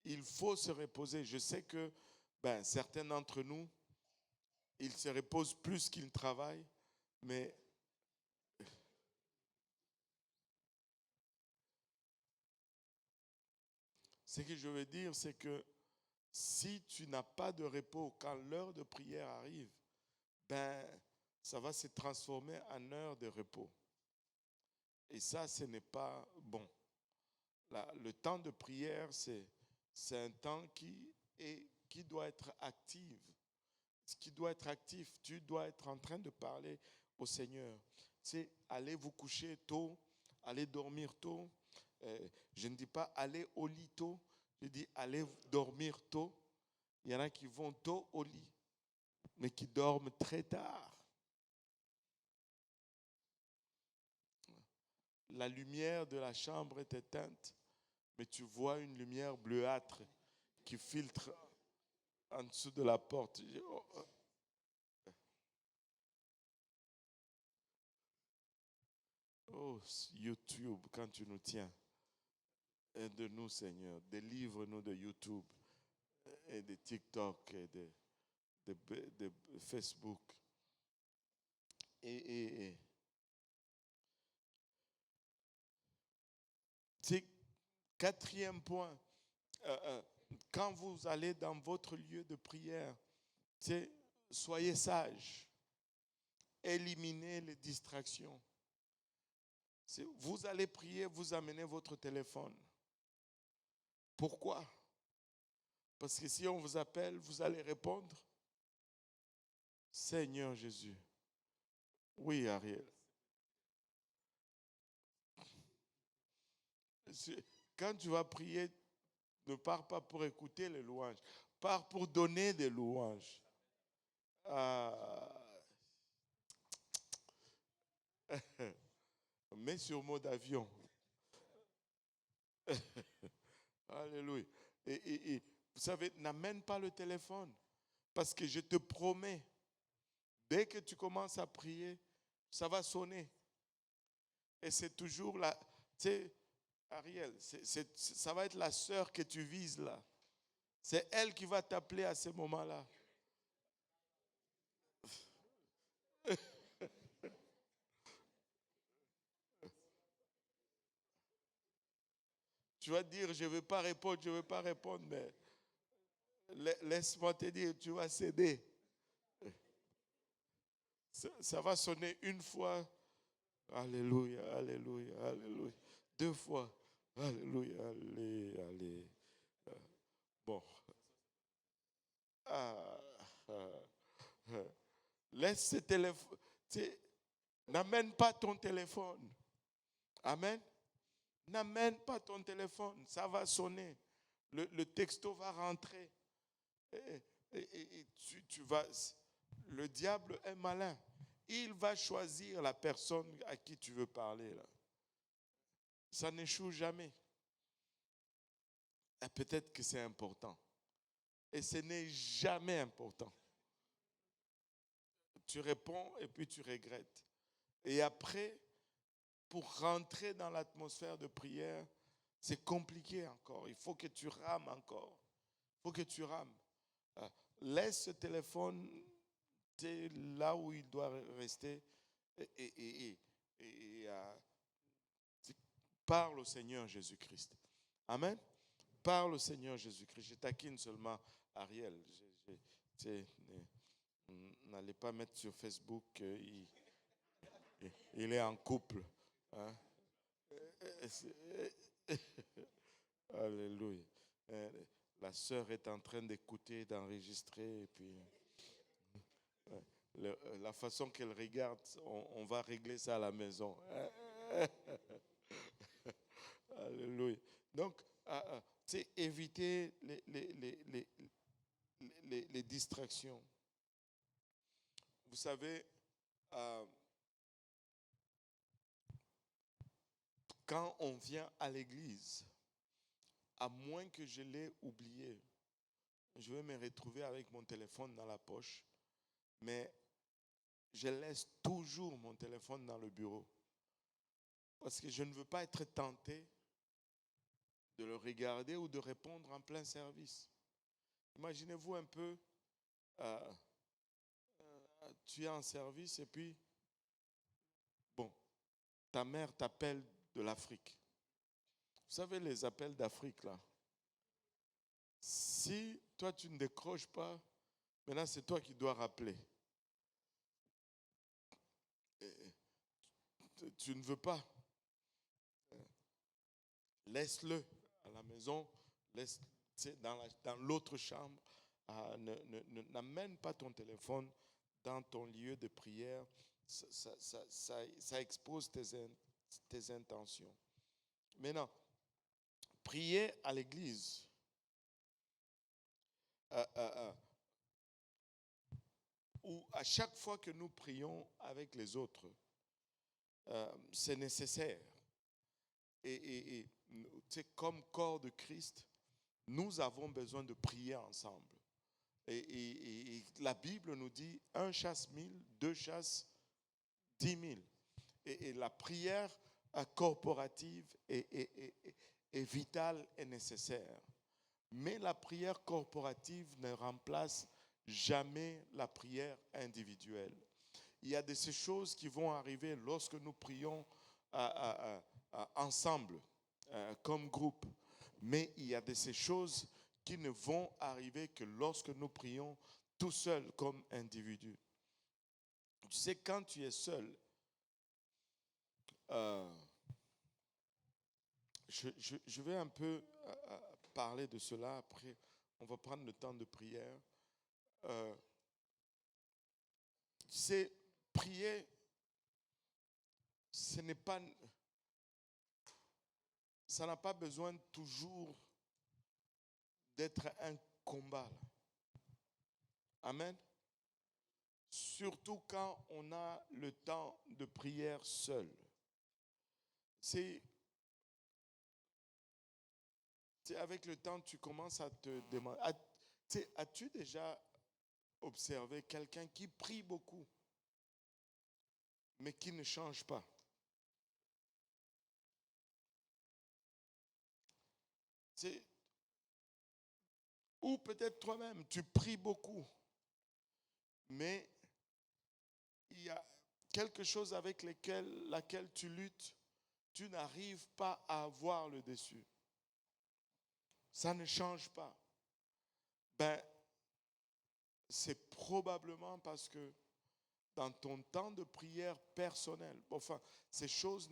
Il faut se reposer. Je sais que certains d'entre nous, ils se reposent plus qu'ils travaillent, mais ce que je veux dire, c'est que si tu n'as pas de repos quand l'heure de prière arrive, ça va se transformer en heure de repos. Et ça, ce n'est pas bon. Le temps de prière, c'est un temps qui doit être actif. Qui doit être actif. Tu dois être en train de parler au Seigneur. C'est aller vous coucher tôt, aller dormir tôt. Je ne dis pas aller au lit tôt, je dis aller dormir tôt. Il y en a qui vont tôt au lit, mais qui dorment très tard. La lumière de la chambre est éteinte, mais tu vois une lumière bleuâtre qui filtre en dessous de la porte. Oh, YouTube, quand tu nous tiens, aide-nous, Seigneur. Délivre-nous de YouTube et de TikTok et de Facebook. Et c'est quatrième point. Quand vous allez dans votre lieu de prière, soyez sages. Éliminez les distractions. Vous allez prier, vous amenez votre téléphone. Pourquoi? Parce que si on vous appelle, vous allez répondre. Seigneur Jésus. Oui, Ariel. Quand tu vas prier, ne pars pas pour écouter les louanges. Pars pour donner des louanges. Mets sur mode avion. Alléluia. Et vous savez, n'amène pas le téléphone. Parce que je te promets, dès que tu commences à prier, ça va sonner. Et c'est toujours là. Tu sais, Ariel, ça va être la sœur que tu vises là. C'est elle qui va t'appeler à ce moment-là. Tu vas dire, je ne vais pas répondre, mais laisse-moi te dire, tu vas céder. Ça va sonner une fois. Alléluia, alléluia, alléluia. 2 fois. Alléluia, allez. Bon. Laisse ce téléphone. N'amène pas ton téléphone. Amen. N'amène pas ton téléphone. Ça va sonner. Le texto va rentrer. Et tu vas. Le diable est malin. Il va choisir la personne à qui tu veux parler. Là. Ça n'échoue jamais. Et peut-être que c'est important. Et ce n'est jamais important. Tu réponds et puis tu regrettes. Et après, pour rentrer dans l'atmosphère de prière, c'est compliqué encore. Il faut que tu rames encore. Il faut que tu rames. Laisse ce téléphone là où il doit rester et parle au Seigneur Jésus-Christ. Amen. Parle au Seigneur Jésus-Christ. Je taquine seulement Ariel. N'allez pas mettre sur Facebook il est en couple. Hein? Alléluia. La sœur est en train d'écouter, d'enregistrer. Et puis, la façon qu'elle regarde, on va régler ça à la maison. Alléluia. Donc, c'est éviter les distractions. Vous savez, quand on vient à l'église, à moins que je l'ai oublié, je vais me retrouver avec mon téléphone dans la poche, mais je laisse toujours mon téléphone dans le bureau. Parce que je ne veux pas être tenté de le regarder ou de répondre en plein service. Imaginez-vous un peu, tu es en service et puis, bon, ta mère t'appelle de l'Afrique. Vous savez les appels d'Afrique là. Si toi tu ne décroches pas, maintenant c'est toi qui dois rappeler. Tu ne veux pas. Laisse-le à la maison, laisse dans l'autre chambre. N'amène pas ton téléphone dans ton lieu de prière. Ça expose tes intentions. Maintenant, prier à l'église. Ou à chaque fois que nous prions avec les autres, c'est nécessaire. Et comme corps de Christ, nous avons besoin de prier ensemble. Et la Bible nous dit, 1 chasse 1000, 2 chasse 10 000. Et la prière corporative est vitale et nécessaire. Mais la prière corporative ne remplace jamais la prière individuelle. Il y a de ces choses qui vont arriver lorsque nous prions ensemble, comme groupe. Mais il y a de ces choses qui ne vont arriver que lorsque nous prions tout seul comme individu. Tu sais, quand tu es seul, je vais un peu parler de cela. Après, on va prendre le temps de prière. C'est prier, ce n'est pas, ça n'a pas besoin toujours d'être un combat. Amen. Surtout quand on a le temps de prière seul. C'est avec le temps, tu commences à te demander. As-tu déjà observé quelqu'un qui prie beaucoup, mais qui ne change pas? Ou peut-être toi-même, tu pries beaucoup, mais il y a quelque chose avec laquelle tu luttes, tu n'arrives pas à avoir le dessus. Ça ne change pas. C'est probablement parce que dans ton temps de prière personnel, ces choses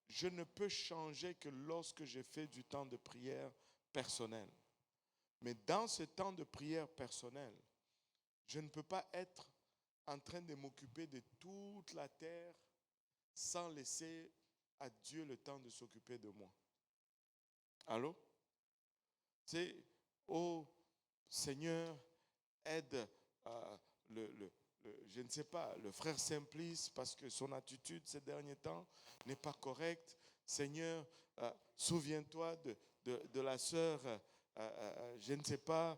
je ne peux changer que lorsque j'ai fait du temps de prière personnel. Mais dans ce temps de prière personnel, je ne peux pas être en train de m'occuper de toute la terre sans laisser à Dieu le temps de s'occuper de moi. Allô? C'est, oh Seigneur, aide je ne sais pas, le frère Simplice parce que son attitude ces derniers temps n'est pas correcte. Seigneur, souviens-toi de la sœur, je ne sais pas,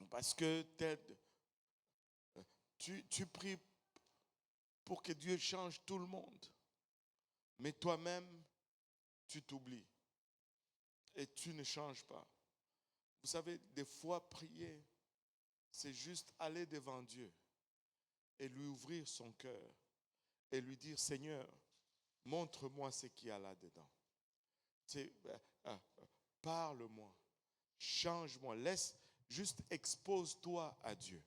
parce que tu pries pour que Dieu change tout le monde, mais toi-même, tu t'oublies et tu ne changes pas. Vous savez, des fois, prier, c'est juste aller devant Dieu et lui ouvrir son cœur et lui dire, Seigneur, montre-moi ce qu'il y a là-dedans. Parle-moi, change-moi, juste expose-toi à Dieu.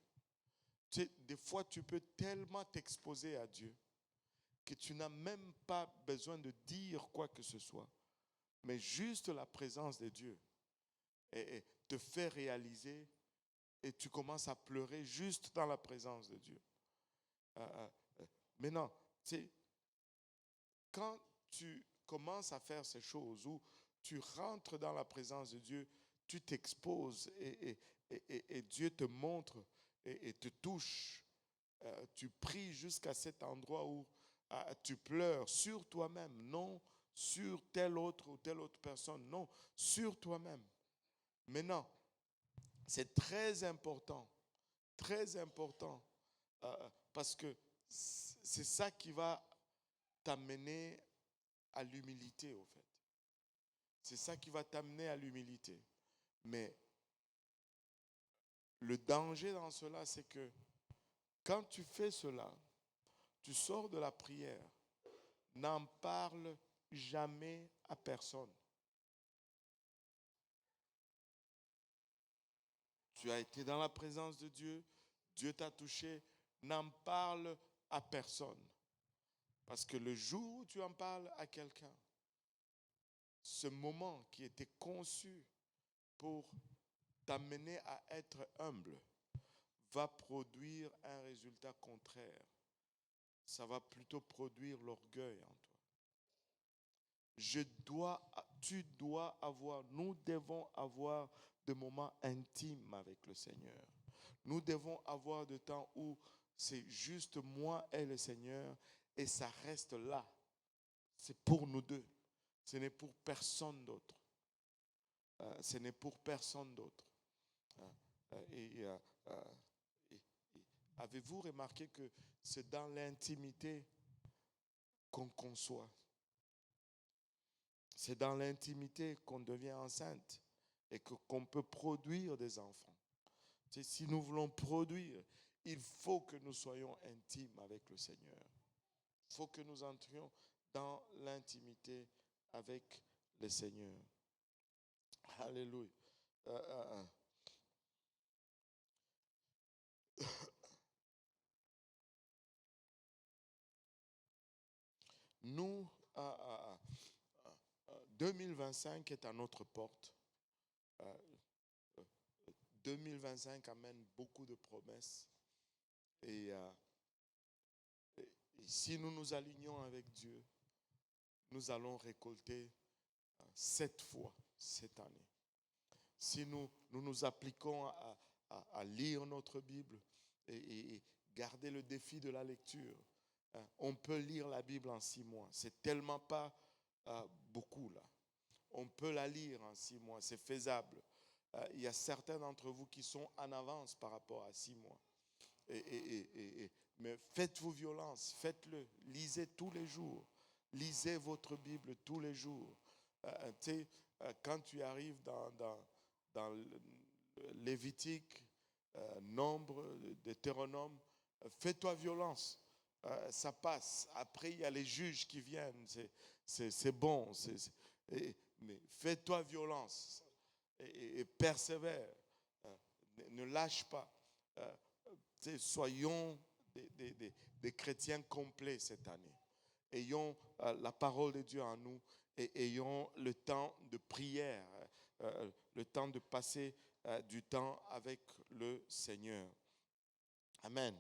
Des fois, tu peux tellement t'exposer à Dieu que tu n'as même pas besoin de dire quoi que ce soit, mais juste la présence de Dieu et te fait réaliser et tu commences à pleurer juste dans la présence de Dieu. Maintenant, quand tu commences à faire ces choses où tu rentres dans la présence de Dieu, tu t'exposes et Dieu te montre et te touche. Tu pries jusqu'à cet endroit où tu pleures sur toi-même, non sur telle autre ou telle autre personne, non, sur toi-même. Maintenant, c'est très important parce que c'est ça qui va t'amener à l'humilité, au fait. C'est ça qui va t'amener à l'humilité. Mais le danger dans cela, c'est que quand tu fais cela, tu sors de la prière, n'en parle jamais à personne. Tu as été dans la présence de Dieu, Dieu t'a touché, n'en parle à personne. Parce que le jour où tu en parles à quelqu'un, ce moment qui était conçu pour t'amener à être humble va produire un résultat contraire. Ça va plutôt produire l'orgueil en toi. Nous devons avoir des moments intimes avec le Seigneur. Nous devons avoir des temps où c'est juste moi et le Seigneur et ça reste là. C'est pour nous deux. Ce n'est pour personne d'autre. Ce n'est pour personne d'autre. Et avez-vous remarqué que c'est dans l'intimité qu'on conçoit? C'est dans l'intimité qu'on devient enceinte et qu'on peut produire des enfants. Si nous voulons produire, il faut que nous soyons intimes avec le Seigneur. Il faut que nous entrions dans l'intimité avec le Seigneur. Alléluia. Nous, 2025 est à notre porte. 2025 amène beaucoup de promesses. Et si nous nous alignons avec Dieu, nous allons récolter 7 fois cette année. Si nous appliquons à lire notre Bible et garder le défi de la lecture, on peut lire la Bible en 6 mois. C'est tellement pas beaucoup là. On peut la lire en 6 mois, c'est faisable. Il y a certains d'entre vous qui sont en avance par rapport à 6 mois. Mais faites-vous violence, faites-le, lisez tous les jours. Lisez votre Bible tous les jours. Quand tu arrives dans Lévitique, Nombre, Deutéronome, fais-toi violence. Ça passe. Après, il y a les juges qui viennent. C'est bon. Mais fais-toi violence et persévère. Ne lâche pas. Soyons des chrétiens complets cette année. Ayons la parole de Dieu en nous et ayons le temps de prière, le temps de passer du temps avec le Seigneur. Amen.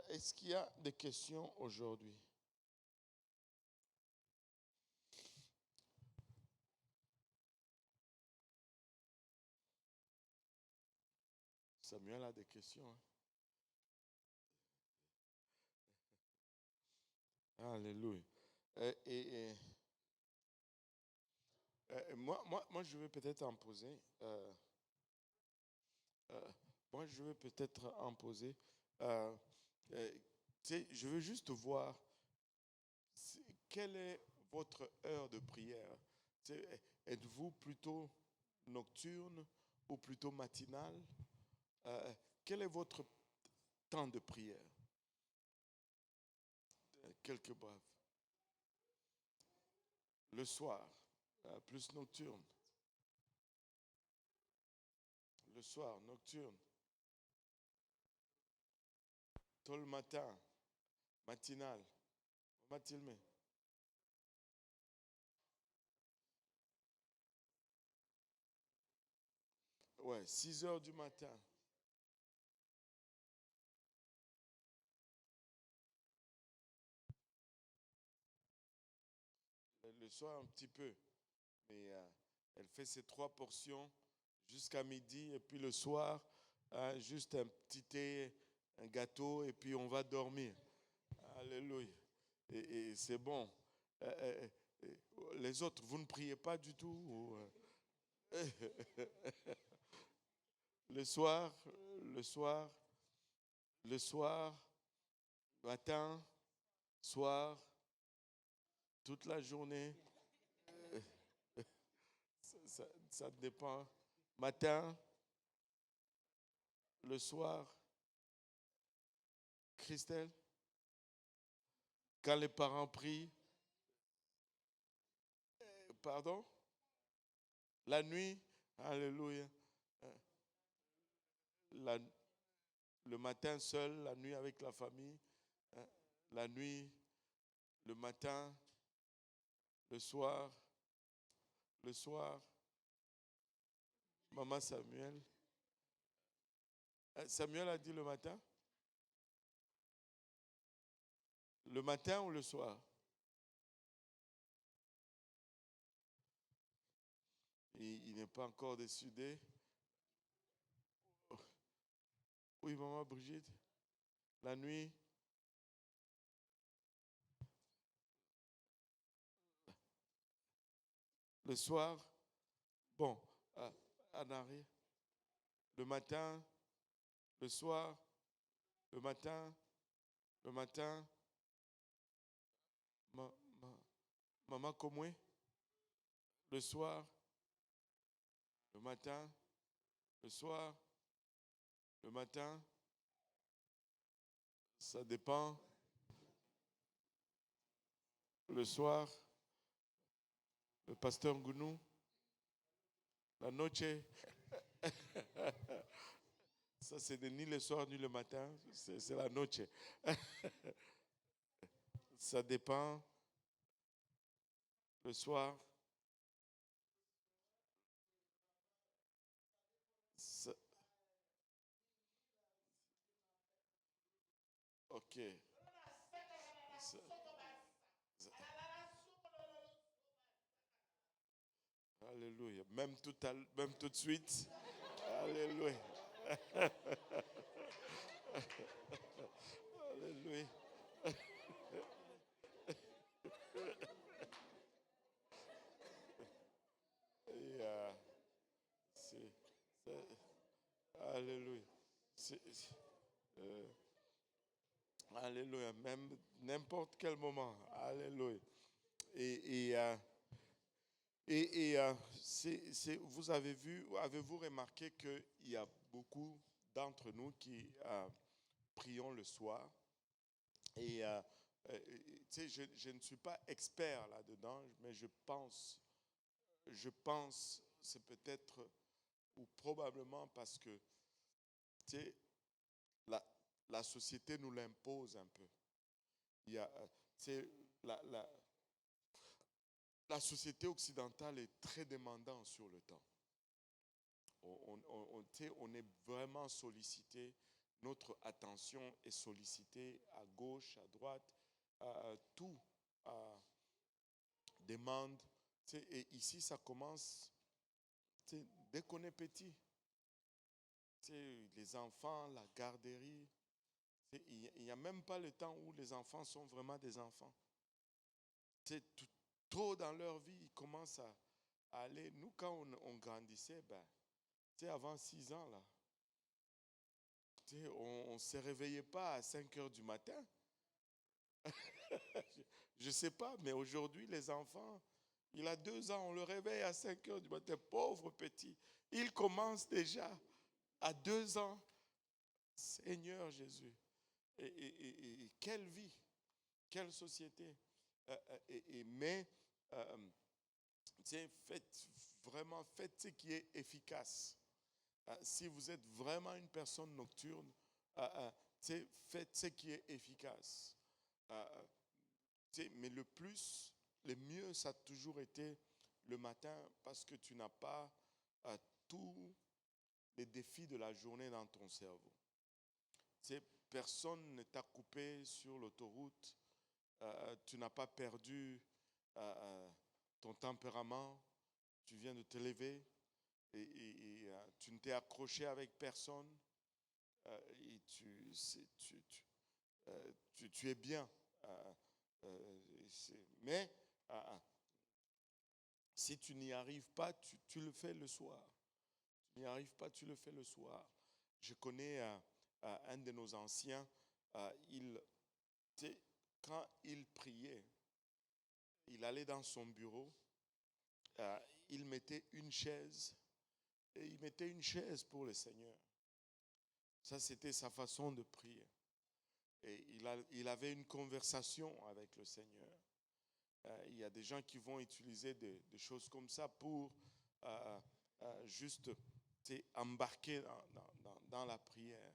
Est-ce qu'il y a des questions aujourd'hui? Samuel a des questions. Hein? Alléluia. Moi, je vais peut-être en poser. Moi, je vais peut-être en poser. Je veux juste voir quelle est votre heure de prière. Êtes-vous plutôt nocturne ou plutôt matinale? Quel est votre temps de prière? Quelques braves. Le soir, plus nocturne. Le soir, nocturne. Tôt le matin, matinal. Mathilde. Ouais, 6 heures du matin. Le soir, un petit peu. Mais elle fait ses 3 portions jusqu'à midi. Et puis le soir, juste un petit thé, un gâteau. Et puis on va dormir. Alléluia. Et c'est bon. Les autres, vous ne priez pas du tout Le soir, le soir, matin, soir, toute la journée. Ça dépend. Matin, le soir, Christelle, quand les parents prient, pardon, la nuit, alléluia. La, le matin seul, la nuit avec la famille, la nuit, le matin, le soir, Maman Samuel. Samuel a dit le matin? Le matin ou le soir? Il n'est pas encore décidé. Oui, maman Brigitte. La nuit. Le soir. Bon, en arrière. Le matin. Le soir. Le matin. Le matin. Maman Komwe. Le soir. Le matin. Le soir. Le matin. Ça dépend. Le soir. Le pasteur Ngounou. La noche. Ça, c'est ni le soir ni le matin. C'est la noche. Ça dépend. Le soir. Ça, ok. Ça, alléluia. Même tout de suite. Alléluia. Alléluia. Et, alléluia. Euh, alléluia. Même n'importe quel moment. Alléluia. Et, et, euh, vous avez-vous remarqué qu'il y a beaucoup d'entre nous qui prions le soir. Et je ne suis pas expert là-dedans, mais je pense, c'est peut-être ou probablement parce que la, la société nous l'impose un peu. Il y a, la société occidentale est très demandante sur le temps. On est vraiment sollicité. notre attention est sollicitée à gauche, à droite, tout demande. Et ici, ça commence dès qu'on est petit. Les enfants, la garderie. Il n'y a même pas le temps où les enfants sont vraiment des enfants. Tôt dans leur vie, ils commencent à aller. Nous, quand on grandissait, avant 6 ans, là, on ne se réveillait pas à 5 heures du matin. Je ne sais pas, mais aujourd'hui, les enfants, il a 2 ans, on le réveille à 5 heures du matin. Pauvre petit. Il commence déjà à 2 ans. Seigneur Jésus. Et quelle vie, quelle société. Mais, faites ce qui est efficace. Si vous êtes vraiment une personne nocturne, faites ce qui est efficace. Mais le mieux, ça a toujours été le matin parce que tu n'as pas tous les défis de la journée dans ton cerveau. Personne ne t'a coupé sur l'autoroute, tu n'as pas perdu ton tempérament, tu viens de te lever et tu ne t'es accroché avec personne et tu es bien. Mais si tu n'y arrives pas, tu le fais le soir. Tu n'y arrives pas, tu le fais le soir. Je connais un de nos anciens, quand il priait, il allait dans son bureau, il mettait une chaise, et il mettait une chaise pour le Seigneur. Ça, c'était sa façon de prier. Et il avait une conversation avec le Seigneur. Il y a des gens qui vont utiliser des choses comme ça pour juste embarquer dans la prière.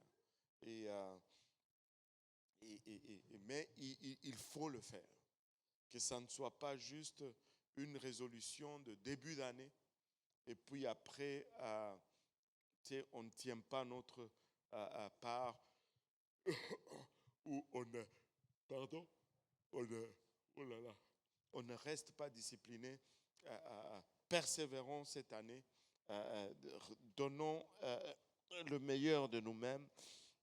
Mais il faut le faire. Que ça ne soit pas juste une résolution de début d'année et puis après, on ne tient pas notre part ou on ne reste pas discipliné. Persévérons cette année. Donnons le meilleur de nous-mêmes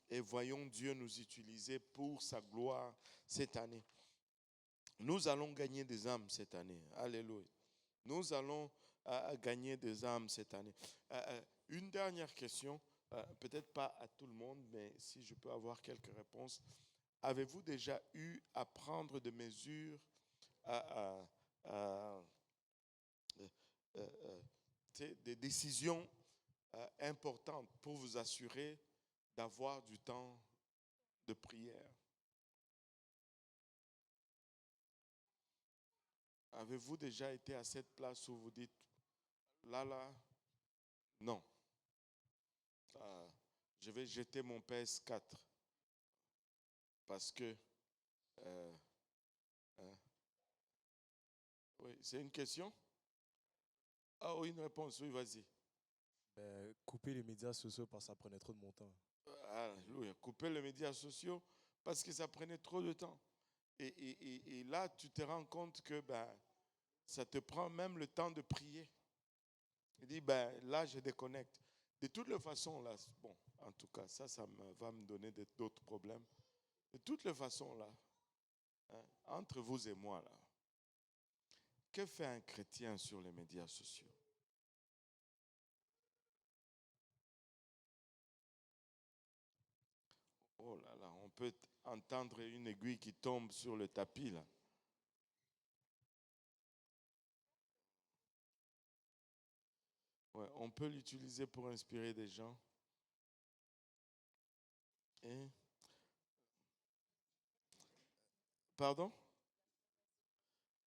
et voyons Dieu nous utiliser pour sa gloire cette année. Nous allons gagner des âmes cette année. Alléluia. Nous allons gagner des âmes cette année. Une dernière question, peut-être pas à tout le monde, mais si je peux avoir quelques réponses. Avez-vous déjà eu à prendre des mesures, des décisions importantes pour vous assurer d'avoir du temps de prière? Avez-vous déjà été à cette place où vous dites, là, non, je vais jeter mon PS4 parce que... oui, c'est une question? Ah oui, une réponse, oui, vas-y. Couper les médias sociaux parce que ça prenait trop de mon temps. Alléluia. Couper les médias sociaux parce que ça prenait trop de temps. Et là, tu te rends compte que ça te prend même le temps de prier. Il dit, là, je déconnecte. De toutes les façons, là, bon, en tout cas, ça va me donner d'autres problèmes. De toutes les façons, là, entre vous et moi, là, que fait un chrétien sur les médias sociaux? Oh là là, on peut entendre une aiguille qui tombe sur le tapis, là. Ouais, on peut l'utiliser pour inspirer des gens. Et... Pardon?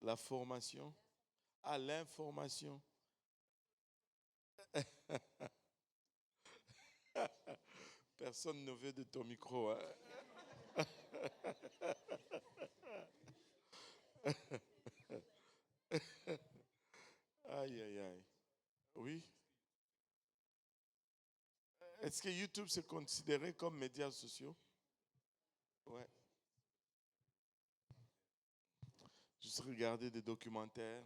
La formation? Ah, l'information. Personne ne veut de ton micro. Hein? Aïe, aïe, aïe. Oui? Est-ce que YouTube c'est considéré comme médias sociaux? Ouais. Juste regarder des documentaires.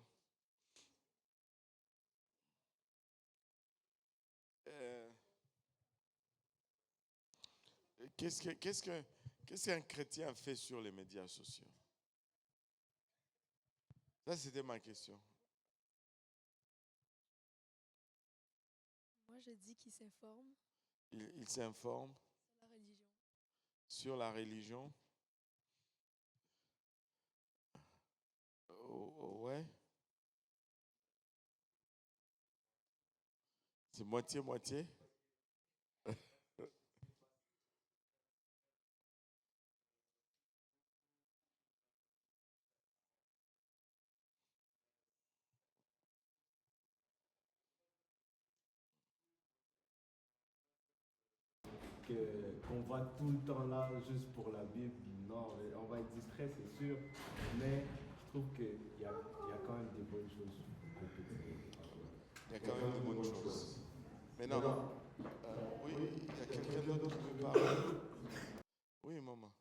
Qu'est-ce qu'un chrétien fait sur les médias sociaux? Ça, c'était ma question. Moi, je dis qu'il s'informe Il s'informe sur la religion. sur la religion. Ouais. C'est moitié-moitié. Qu'on va tout le temps là juste pour la Bible. Non, on va être distrait, c'est sûr, mais je trouve qu'il y a quand même des bonnes choses qu'on peut dire. Il y a quand même de bonnes choses. Mais non, oui, il y a quelqu'un d'autre qui veut parler. Oui, maman.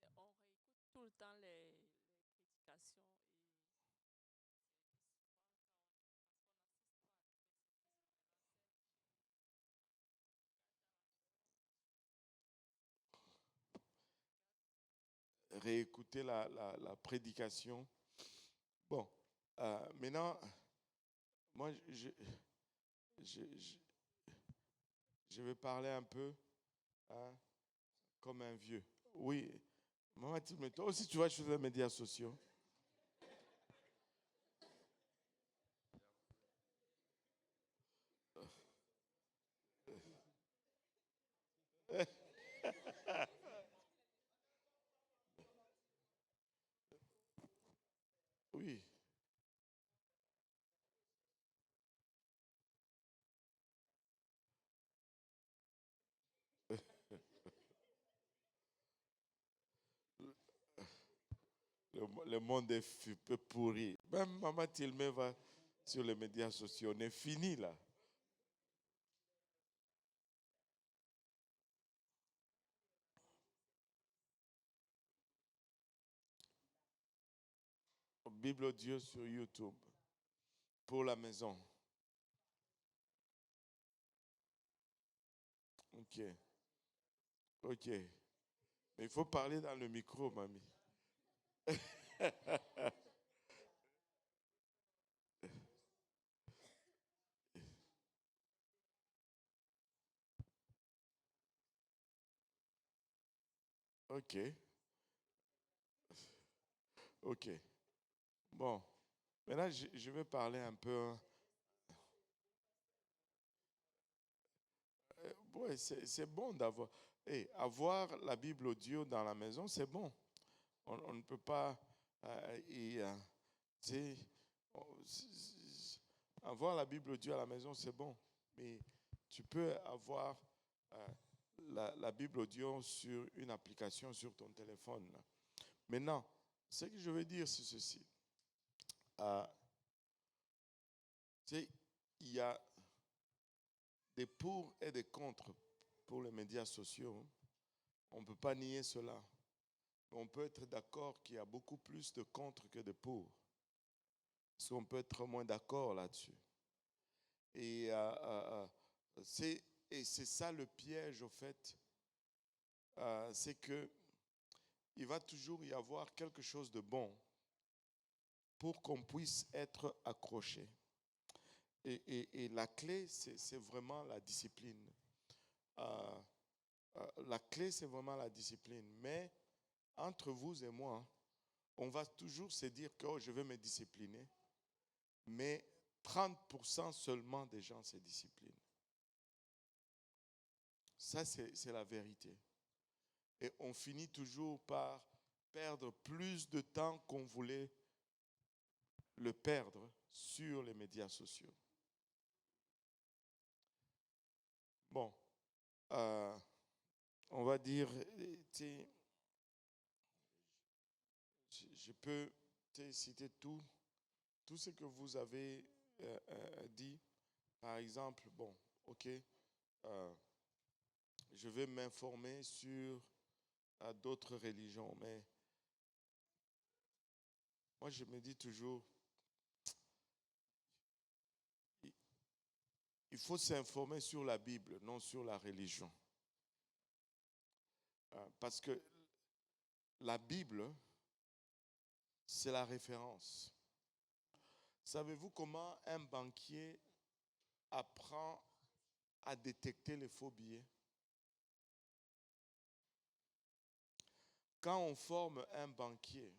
On réécoute tout le temps les prédications Réécouter la prédication. Bon, maintenant, moi, je vais parler un peu hein, comme un vieux. Oui, maman, mais toi aussi, tu vas sur les médias sociaux. Oui. Le monde est peu pourri. Même Maman Tilmé va sur les médias sociaux. On est fini là. Bible audio sur YouTube pour la maison. Ok. Ok. Mais il faut parler dans le micro, mamie. Ok. Ok. Bon. Maintenant, je vais parler un peu. Ouais, c'est bon d'avoir. Avoir la Bible audio dans la maison, c'est bon. On ne peut pas. Tu sais, avoir la Bible audio à la maison, c'est bon. Mais tu peux avoir la Bible audio sur une application sur ton téléphone. Là. Maintenant, ce que je veux dire, c'est ceci. Tu sais, il y a des pour et des contre pour les médias sociaux. On ne peut pas nier cela. On peut être d'accord qu'il y a beaucoup plus de contre que de pour. Parce qu'on peut être moins d'accord là-dessus. Et c'est ça le piège, au fait. C'est que il va toujours y avoir quelque chose de bon pour qu'on puisse être accroché. Et la clé, c'est vraiment la discipline. La clé, c'est vraiment la discipline. Mais entre vous et moi, on va toujours se dire que je vais me discipliner. Mais 30% seulement des gens se disciplinent. Ça, c'est la vérité. Et on finit toujours par perdre plus de temps qu'on voulait le perdre sur les médias sociaux. Bon, on va dire, je peux citer tout ce que vous avez dit. Par exemple, bon, ok, euh, je vais m'informer sur d'autres religions. Mais moi, je me dis toujours, il faut s'informer sur la Bible, non sur la religion. Parce que la Bible, c'est la référence. Savez-vous comment un banquier apprend à détecter les faux billets? Quand on forme un banquier,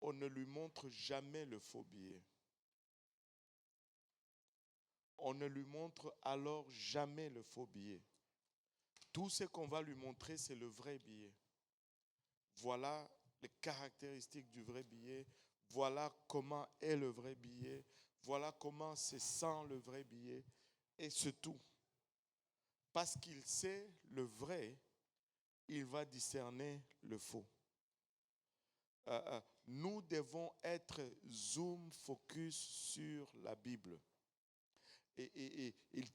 on ne lui montre jamais le faux billet. On ne lui montre alors jamais le faux billet. Tout ce qu'on va lui montrer, c'est le vrai billet. Voilà les caractéristiques du vrai billet. Voilà comment est le vrai billet. Voilà comment se sent le vrai billet. Et c'est tout. Parce qu'il sait le vrai, il va discerner le faux. Nous devons être zoom focus sur la Bible. Et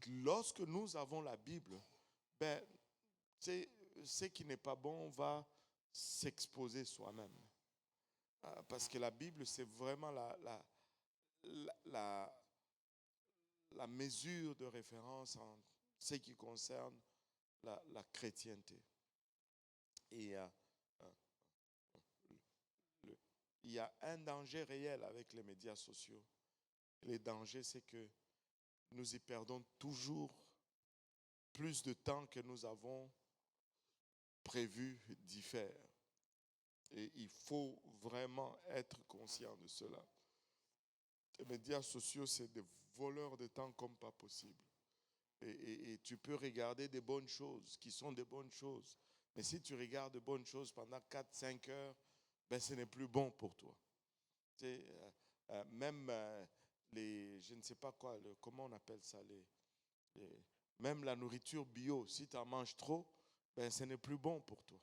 lorsque nous avons la Bible, ben, ce qui n'est pas bon va s'exposer soi-même. Parce que la Bible, c'est vraiment la mesure de référence en ce qui concerne la chrétienté. Et il y a un danger réel avec les médias sociaux. Le danger, c'est que nous y perdons toujours plus de temps que nous avons prévu d'y faire. Et il faut vraiment être conscient de cela. Les médias sociaux, c'est des voleurs de temps comme pas possible. Et tu peux regarder des bonnes choses qui sont des bonnes choses. Mais si tu regardes de bonnes choses pendant 4-5 heures, ben ce n'est plus bon pour toi. Même je ne sais pas quoi, comment on appelle ça, même la nourriture bio, si tu en manges trop, ben ce n'est plus bon pour toi.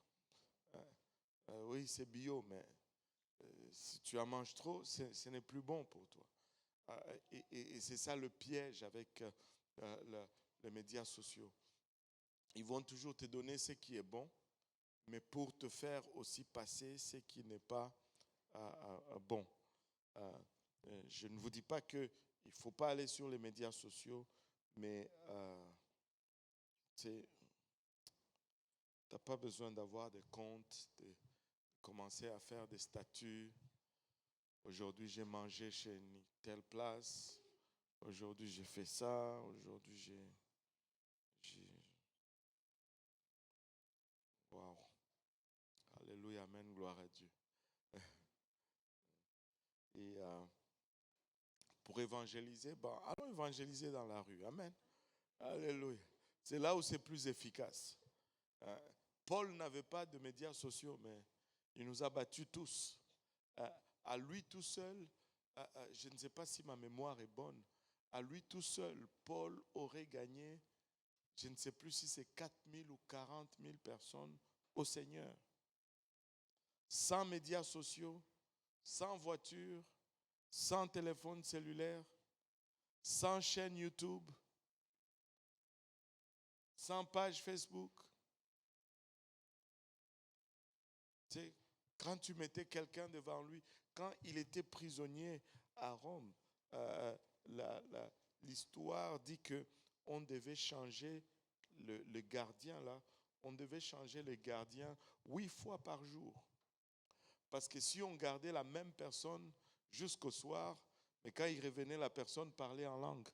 Oui, c'est bio, mais si tu en manges trop, ce n'est plus bon pour toi. Et c'est ça le piège avec les médias sociaux. Ils vont toujours te donner ce qui est bon, mais pour te faire aussi passer ce qui n'est pas bon. Je ne vous dis pas qu'il ne faut pas aller sur les médias sociaux, mais tu n'as pas besoin d'avoir des comptes, de commencer à faire des statuts. Aujourd'hui, j'ai mangé chez telle place. Aujourd'hui, j'ai fait ça. Aujourd'hui, j'ai... Waouh. Alléluia, amen, gloire à Dieu. Et pour évangéliser, allons évangéliser dans la rue. Amen. Alléluia. C'est là où c'est plus efficace. Paul n'avait pas de médias sociaux, mais il nous a battus tous. À lui tout seul, je ne sais pas si ma mémoire est bonne, à lui tout seul, Paul aurait gagné, je ne sais plus si c'est 4 000 ou 40 000 personnes au Seigneur. Sans médias sociaux, sans voiture, sans téléphone cellulaire, sans chaîne YouTube, sans page Facebook. Tu sais, quand tu mettais quelqu'un devant lui, quand il était prisonnier à Rome, l'histoire dit qu'on devait changer le gardien là, on devait changer le gardien 8 fois par jour. Parce que si on gardait la même personne jusqu'au soir, mais quand il revenait, la personne parlait en langue.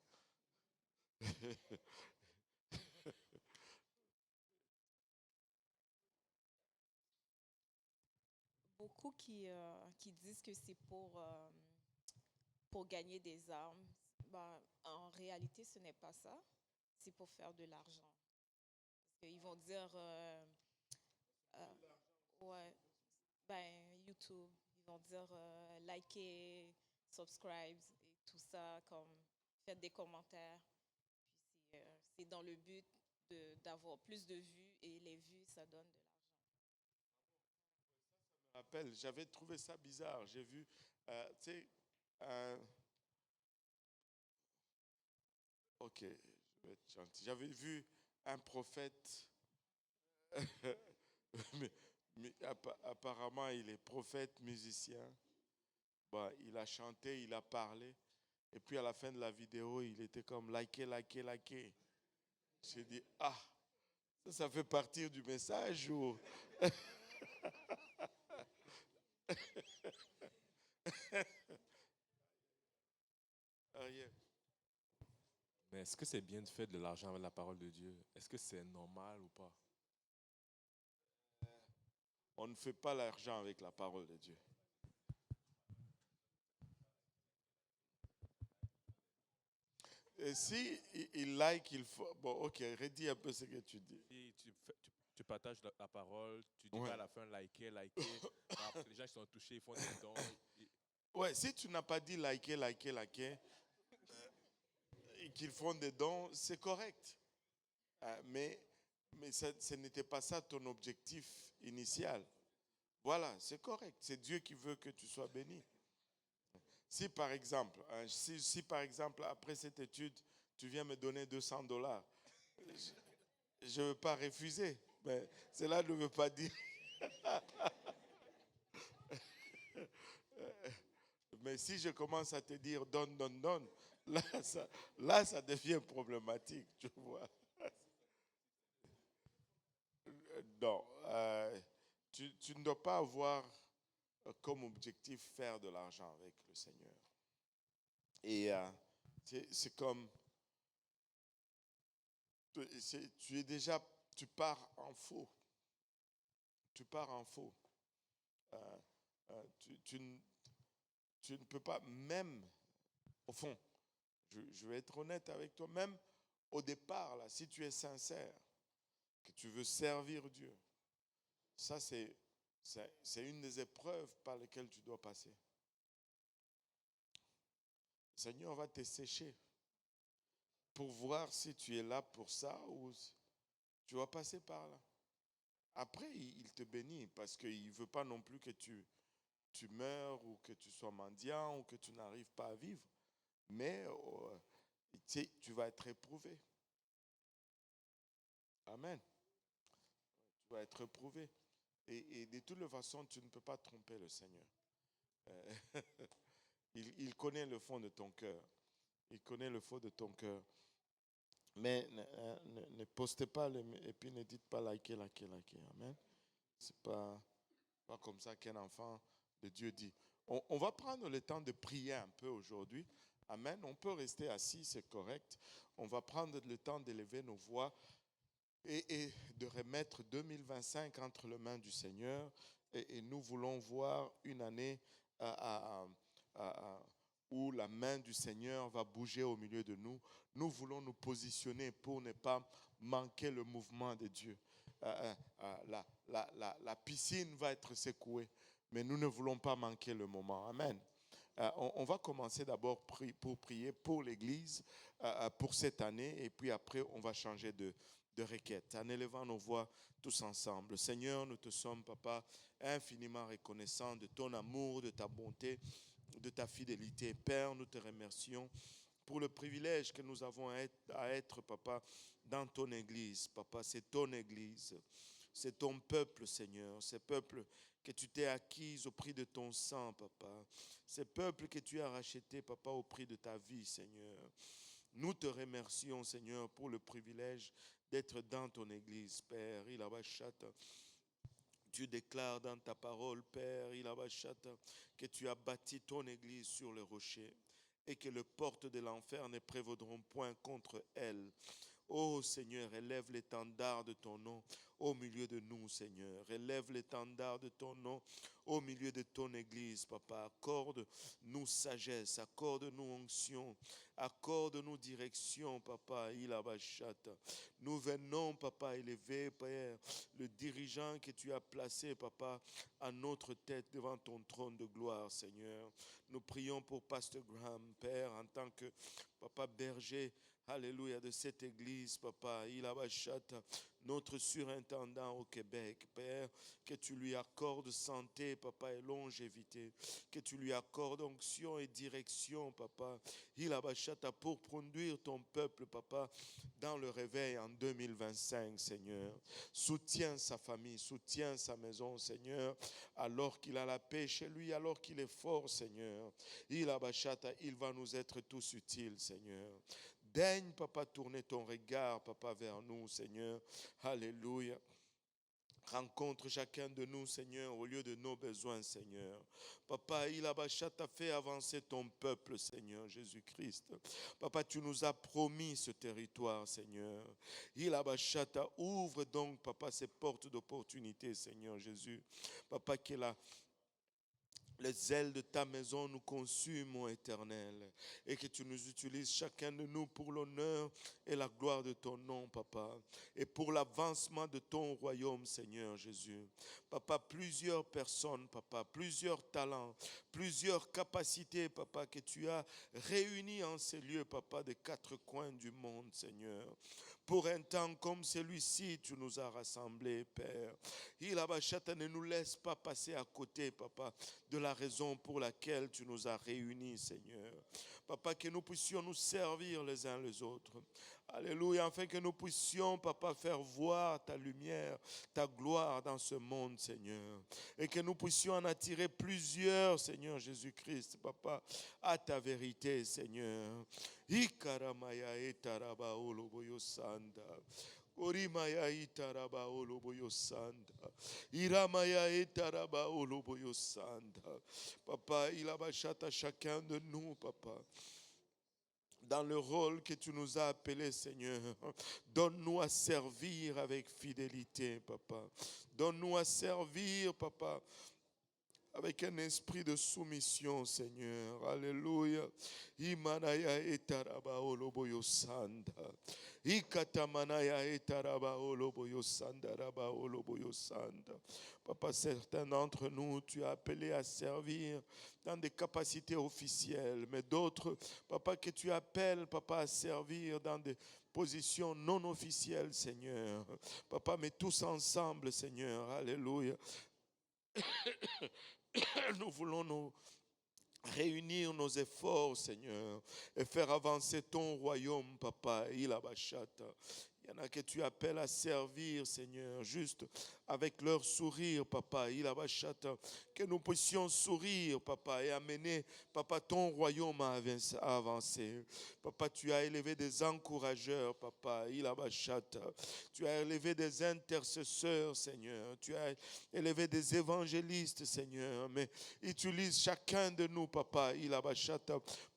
Beaucoup qui disent que c'est pour gagner des armes. Ben, en réalité, ce n'est pas ça. C'est pour faire de l'argent. Parce qu'ils vont dire, ouais, ben, YouTube, ils vont dire likez, subscribe et tout ça, comme faites des commentaires. Puis c'est dans le but d'avoir plus de vues et les vues, ça donne de l'argent. J'avais trouvé ça bizarre. J'ai vu, tu sais, ok, je vais être gentil. J'avais vu un prophète, apparemment il est prophète, musicien. Bon, il a chanté, il a parlé. Et puis à la fin de la vidéo, il était comme liker. J'ai dit, ça fait partie du message ou... Rien. Mais est-ce que c'est bien de faire de l'argent avec la parole de Dieu? Est-ce que c'est normal ou pas? On ne fait pas l'argent avec la parole de Dieu. Et si il like, il faut... Bon, ok, redis un peu ce que tu dis. Si tu partages la parole, tu dis Ouais. pas à la fin liker. Les gens qui sont touchés, ils font des dons. Ouais, si tu n'as pas dit liker, et qu'ils font des dons, c'est correct. Mais ce n'était pas ça ton objectif initial. Voilà, c'est correct. C'est Dieu qui veut que tu sois béni. Si par exemple, après cette étude, tu viens me donner $200, je ne veux pas refuser. Mais cela ne veut pas dire... Mais si je commence à te dire donne, là, ça devient problématique, tu vois. Non, tu ne dois pas avoir comme objectif faire de l'argent avec le Seigneur. Et c'est comme, tu pars en faux. Tu pars en faux. Tu ne peux pas, même, au fond, je vais être honnête avec toi, même au départ, là, si tu es sincère, que tu veux servir Dieu, ça c'est une des épreuves par lesquelles tu dois passer. Le Seigneur va te sécher pour voir si tu es là pour ça ou tu vas passer par là. Après, il te bénit parce qu'il ne veut pas non plus que tu meurs ou que tu sois mendiant ou que tu n'arrives pas à vivre. Mais tu vas être éprouvé. Amen. Tu vas être éprouvé. Et de toute façon, tu ne peux pas tromper le Seigneur. Il connaît le fond de ton cœur. Il connaît le fond de ton cœur. Mais ne postez pas et puis ne dites pas liker. Amen. C'est pas comme ça qu'un enfant de Dieu dit. On va prendre le temps de prier un peu aujourd'hui. Amen. On peut rester assis, c'est correct. On va prendre le temps d'élever nos voix et de remettre 2025 entre les mains du Seigneur. Et nous voulons voir une année où la main du Seigneur va bouger au milieu de nous. Nous voulons nous positionner pour ne pas manquer le mouvement de Dieu. La piscine va être secouée, mais nous ne voulons pas manquer le moment. Amen. On va commencer d'abord pour prier pour l'Église pour cette année et puis après on va changer de requête. En élevant nos voix tous ensemble. Seigneur, nous te sommes, Papa, infiniment reconnaissants de ton amour, de ta bonté, de ta fidélité. Père, nous te remercions pour le privilège que nous avons à être, Papa, dans ton Église. Papa, c'est ton Église. C'est ton peuple, Seigneur. Ce peuple que tu t'es acquis au prix de ton sang, Papa. Ce peuple que tu as racheté, Papa, au prix de ta vie, Seigneur. Nous te remercions, Seigneur, pour le privilège d'être dans ton Église, Père. Tu déclares dans ta parole, Père, que tu as bâti ton Église sur le rocher et que les portes de l'enfer ne prévaudront point contre elle. Ô Seigneur, élève l'étendard de ton nom au milieu de nous, Seigneur. Élève l'étendard de ton nom au milieu de ton Église, Papa. Accorde-nous sagesse, accorde-nous onction, accorde-nous direction, Papa. Nous venons, Papa, élever, Père, le dirigeant que tu as placé, Papa, à notre tête devant ton trône de gloire, Seigneur. Nous prions pour Pasteur Graham, Père, en tant que Papa berger Alléluia, de cette église, papa. Ilabashata, notre surintendant au Québec, Père, que tu lui accordes santé, papa, et longévité, que tu lui accordes onction et direction, papa. Ilabashata, pour conduire ton peuple, papa, dans le réveil en 2025, Seigneur. Soutiens sa famille, soutiens sa maison, Seigneur, alors qu'il a la paix chez lui, alors qu'il est fort, Seigneur. Ilabashata, il va nous être tous utiles, Seigneur. Daigne, papa, tourner ton regard, papa, vers nous, Seigneur. Alléluia. Rencontre chacun de nous, Seigneur, au lieu de nos besoins, Seigneur. Papa, t'a fait avancer ton peuple, Seigneur Jésus-Christ. Papa, tu nous as promis ce territoire, Seigneur. T'a ouvre donc, papa, ces portes d'opportunité, Seigneur Jésus. Papa, les ailes de ta maison nous consument, ô Éternel, et que tu nous utilises chacun de nous pour l'honneur et la gloire de ton nom, papa, et pour l'avancement de ton royaume, Seigneur Jésus. Papa, plusieurs personnes, papa, plusieurs talents, plusieurs capacités, papa, que tu as réunis en ces lieux, papa, des quatre coins du monde, Seigneur. Pour un temps comme celui-ci, tu nous as rassemblés, Père. Ne nous laisse pas passer à côté, papa, de la raison pour laquelle tu nous as réunis, Seigneur. Papa, que nous puissions nous servir les uns les autres. Alléluia, afin que nous puissions, papa, faire voir ta lumière, ta gloire dans ce monde, Seigneur. Et que nous puissions en attirer plusieurs, Seigneur Jésus-Christ, papa, à ta vérité, Seigneur. Ikaramaya etaraba oloboyo sanda. Orimaya itaraba oloboyo sanda. Iramaya etaraba oloboyo sanda. Papa, il abachata chacun de nous, papa. Dans le rôle que tu nous as appelé, Seigneur. Donne-nous à servir avec fidélité, papa. Donne-nous à servir, papa, avec un esprit de soumission, Seigneur. Alléluia. Imanaya etaraba oloboyo sanda. Ikatamanaya etaraba oloboyo sanda raba oloboyo sanda. Papa, certains d'entre nous, tu as appelé à servir dans des capacités officielles, mais d'autres, papa, que tu appelles, papa, à servir dans des positions non officielles, Seigneur. Papa, mais tous ensemble, Seigneur. Alléluia. Nous voulons nous réunir nos efforts, Seigneur, et faire avancer ton royaume, papa. Il y en a que tu appelles à servir, Seigneur, juste avec leur sourire, papa. Que nous puissions sourire, papa, et amener, papa, ton royaume à avancer. Papa, tu as élevé des encourageurs, papa. Tu as élevé des intercesseurs, Seigneur. Tu as élevé des évangélistes, Seigneur. Mais utilise chacun de nous, papa,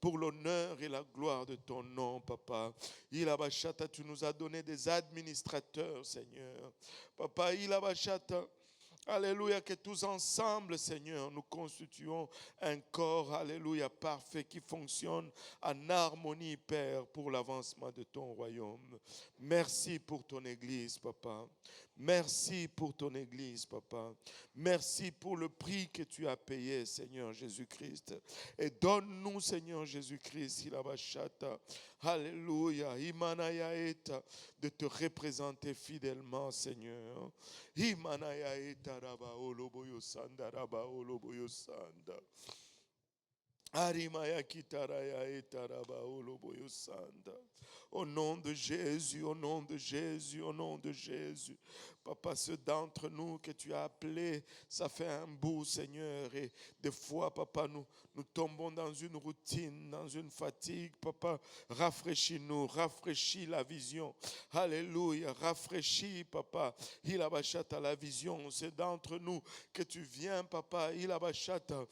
pour l'honneur et la gloire de ton nom, papa. Tu nous as donné des administrateurs, Seigneur. Papa, alléluia, que tous ensemble, Seigneur, nous constituons un corps, alléluia, parfait, qui fonctionne en harmonie, Père, pour l'avancement de ton royaume. Merci pour ton Église, papa. Merci pour ton Église, papa. Merci pour le prix que tu as payé, Seigneur Jésus-Christ. Et donne-nous, Seigneur Jésus-Christ, alléluia, de te représenter fidèlement, Seigneur. Au nom de Jésus, au nom de Jésus, au nom de Jésus. Papa, ceux d'entre nous que tu as appelés, ça fait un bout, Seigneur. Et des fois, papa, nous tombons dans une routine, dans une fatigue. Papa, rafraîchis-nous, rafraîchis la vision. Alléluia, rafraîchis, papa. Il abachata la vision. C'est d'entre nous que tu viens, papa. Il abachata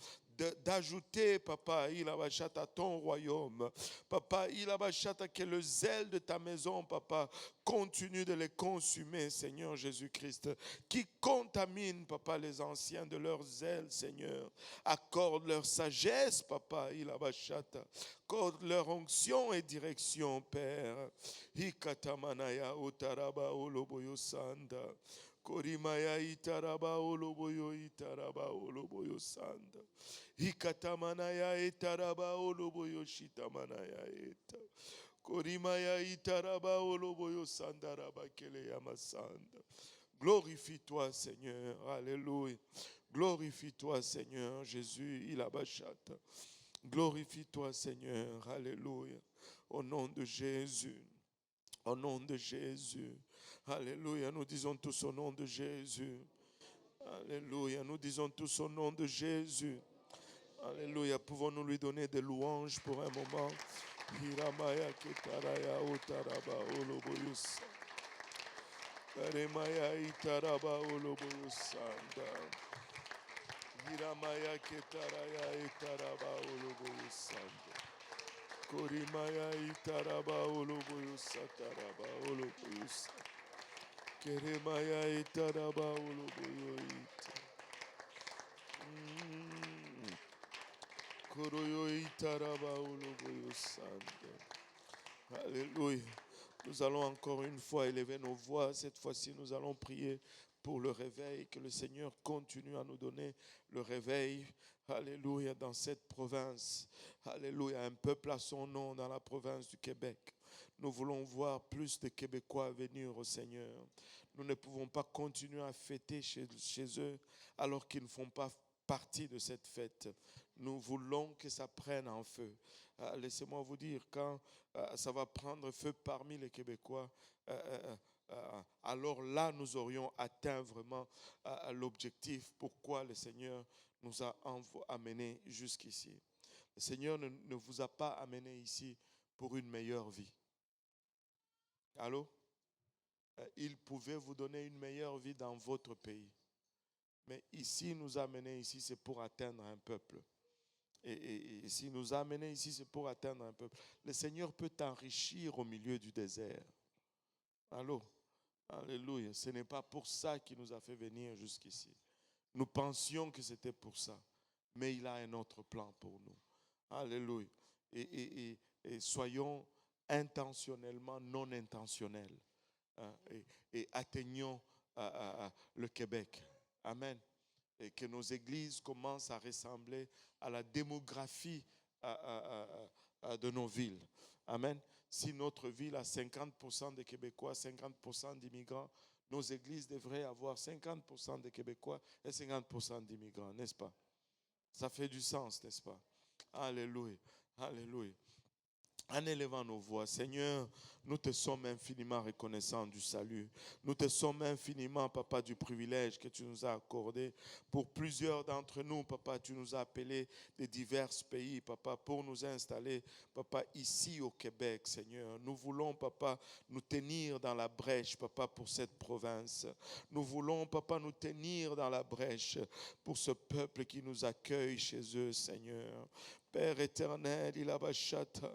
d'ajouter, papa, il abachata ton royaume. Papa, il abachata que le zèle de ta maison, papa, continue de les consumer, Seigneur Jésus-Christ. Qui contamine, papa, les anciens de leur zèle, Seigneur. Accorde leur sagesse, papa, il abachata. Accorde leur onction et direction, Père. Hikatamanaya utaraba oloboyo sanda. Korimaya itaraba oloboyo sanda. Hikatamanaya itaraba oloboyo shitamanaya eta. Korimaya itaraba oloboyo sandaraba kele yamasanda. Glorifie-toi, Seigneur. Alléluia. Glorifie-toi, Seigneur. Jésus, il abachata. Glorifie-toi, Seigneur. Alléluia. Au nom de Jésus. Au nom de Jésus. Alléluia. Nous disons tous au nom de Jésus. Alléluia. Nous disons tous au nom de Jésus. Alléluia. Pouvons-nous lui donner des louanges pour un moment? Hiramaya ketaraya otaraba oloboyus. Karimaya itaraba oloboyus sanda. Hiramaya ketaraya itaraba oloboyus sanda. Korimaya itaraba oloboyus sataraba oloboyus. Keremaya itaraba oloboyus. Alléluia. Nous allons encore une fois élever nos voix. Cette fois-ci, nous allons prier pour le réveil. Que le Seigneur continue à nous donner le réveil. Alléluia, dans cette province. Alléluia, un peuple à son nom dans la province du Québec. Nous voulons voir plus de Québécois venir au Seigneur. Nous ne pouvons pas continuer à fêter chez eux alors qu'ils ne font pas partie de cette fête. Nous voulons que ça prenne en feu. Laissez-moi vous dire, quand ça va prendre feu parmi les Québécois, alors là, nous aurions atteint vraiment l'objectif pourquoi le Seigneur nous a amenés jusqu'ici. Le Seigneur ne vous a pas amenés ici pour une meilleure vie. Allô? Il pouvait vous donner une meilleure vie dans votre pays. Mais ici, nous a amenés ici, c'est pour atteindre un peuple. Et s'il nous a amenés ici, c'est pour atteindre un peuple. Le Seigneur peut t'enrichir au milieu du désert. Allô? Alléluia. Ce n'est pas pour ça qu'il nous a fait venir jusqu'ici. Nous pensions que c'était pour ça. Mais il a un autre plan pour nous. Alléluia. Et soyons intentionnellement non intentionnels. Et atteignons le Québec. Amen. Et que nos églises commencent à ressembler à la démographie de nos villes. Amen. Si notre ville a 50% de Québécois, 50% d'immigrants, nos églises devraient avoir 50% de Québécois et 50% d'immigrants, n'est-ce pas? Ça fait du sens, n'est-ce pas? Alléluia. Alléluia. En élevant nos voix, Seigneur, nous te sommes infiniment reconnaissants du salut. Nous te sommes infiniment, Papa, du privilège que tu nous as accordé. Pour plusieurs d'entre nous, Papa, tu nous as appelés de divers pays, Papa, pour nous installer, Papa, ici au Québec, Seigneur. Nous voulons, Papa, nous tenir dans la brèche, Papa, pour cette province. Nous voulons, Papa, nous tenir dans la brèche pour ce peuple qui nous accueille chez eux, Seigneur. Père éternel, il a bachata.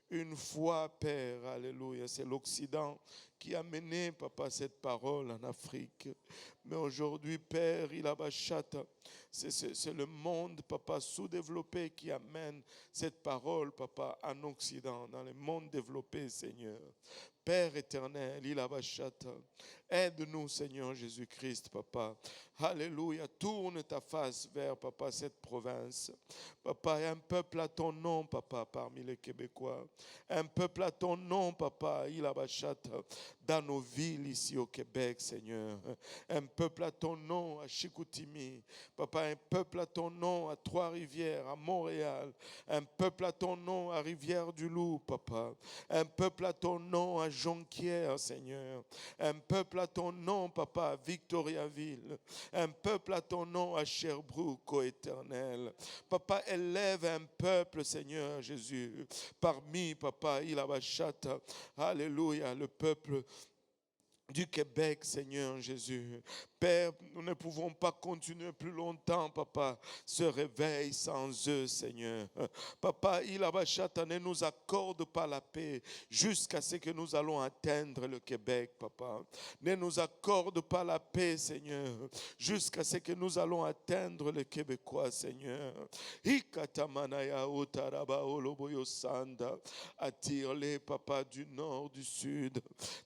Une fois, Père, alléluia, c'est l'Occident qui a mené, Papa, cette parole en Afrique. Mais aujourd'hui, Père, il a bachata. C'est le monde, Papa, sous-développé qui amène cette parole, Papa, en Occident, dans le monde développé, Seigneur. Père éternel, il a bachata. Aide-nous, Seigneur Jésus-Christ, Papa. Alléluia. Tourne ta face vers, Papa, cette province. Papa, un peuple à ton nom, Papa, parmi les Québécois. Un peuple à ton nom, Papa, il a bachata, dans nos villes ici au Québec, Seigneur. Un peuple à ton nom à Chicoutimi. Papa, un peuple à ton nom à Trois-Rivières, à Montréal. Un peuple à ton nom à Rivière-du-Loup, Papa. Un peuple à ton nom à Jonquière, Seigneur. Un peuple à ton nom, Papa, à Victoriaville. Un peuple à ton nom à Sherbrooke, ô Éternel. Papa, élève un peuple, Seigneur Jésus. Parmi, Papa, il a bachata. Alléluia, le peuple du Québec, Seigneur Jésus. Père, nous ne pouvons pas continuer plus longtemps, Papa, ce réveil sans eux, Seigneur. Papa, ne nous accorde pas la paix jusqu'à ce que nous allons atteindre le Québec, Papa. Ne nous accorde pas la paix, Seigneur, jusqu'à ce que nous allons atteindre le Québécois, Seigneur. Attire-les, Papa, du nord, du sud,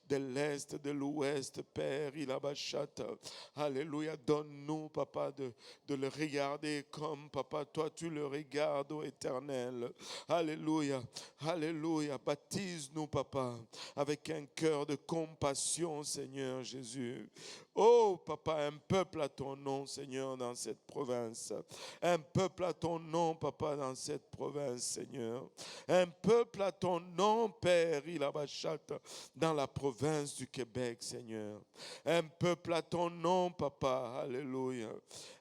de l'est, de l'ouest, Père, il a bachata. Alléluia, donne-nous, papa, de le regarder comme, papa, toi, tu le regardes, ô Éternel. Alléluia, alléluia. Baptise-nous, papa, avec un cœur de compassion, Seigneur Jésus. Oh, papa, un peuple à ton nom, Seigneur, dans cette province. Un peuple à ton nom, papa, dans cette province, Seigneur. Un peuple à ton nom, Père, dans la province du Québec, Seigneur. Un peuple à ton nom, papa, alléluia.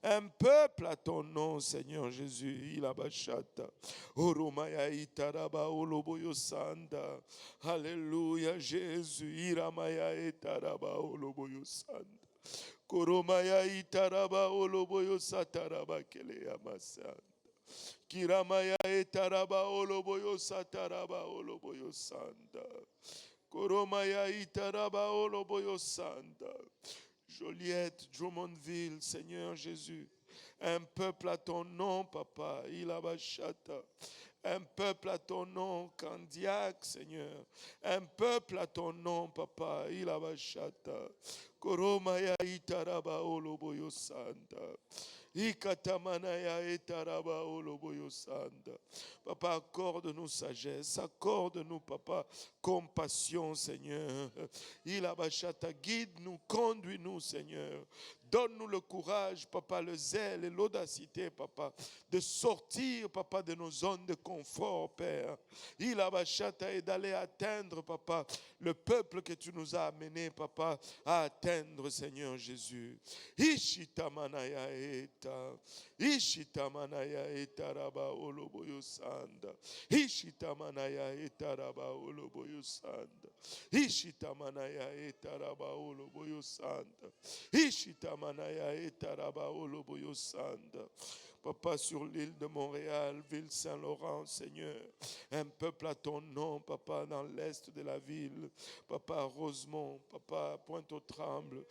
Un peuple à ton nom, Seigneur Jésus, ilabashata. Oromaya itaraba oloboyo sanda. Alléluia, Jésus, iramaya itaraba oloboyo sanda. Koromaya itaraba oloboyo sataraba keleya masanda. Kiramaya itaraba oloboyo sataraba oloboyo sanda. Koromaya itaraba oloboyo sanda. Joliette, Drummondville, Seigneur Jésus. Un peuple à ton nom, papa, ilabashata. Un peuple à ton nom, Candiac, Seigneur. Un peuple à ton nom, papa, ilabashata. Koromaya itaraba oloboyo sanda. Ikatamanaya etaraba oloboyo sanda. Papa, accorde-nous sagesse, accorde-nous, papa, compassion, Seigneur. Ilabashata, guide-nous, conduis-nous, Seigneur. Donne-nous le courage, papa, le zèle et l'audacité, papa, de sortir, papa, de nos zones de confort, Père. Ilabashata, et d'aller atteindre, papa, le peuple que tu nous as amené, papa, à atteindre, Seigneur Jésus. Ishitamanaya eta. Ishitamanaya etaraba oloboyo sanda. Ishitamanaya etaraba oloboyo sanda. Ishitamanaya etaraba oloboyo sanda. Ishitamanaya etaraba oloboyo sanda. Papa, sur l'île de Montréal, ville Saint-Laurent, Seigneur, un peuple à ton nom, papa, dans l'est de la ville, papa, Rosemont, papa, Pointe-aux-Trembles,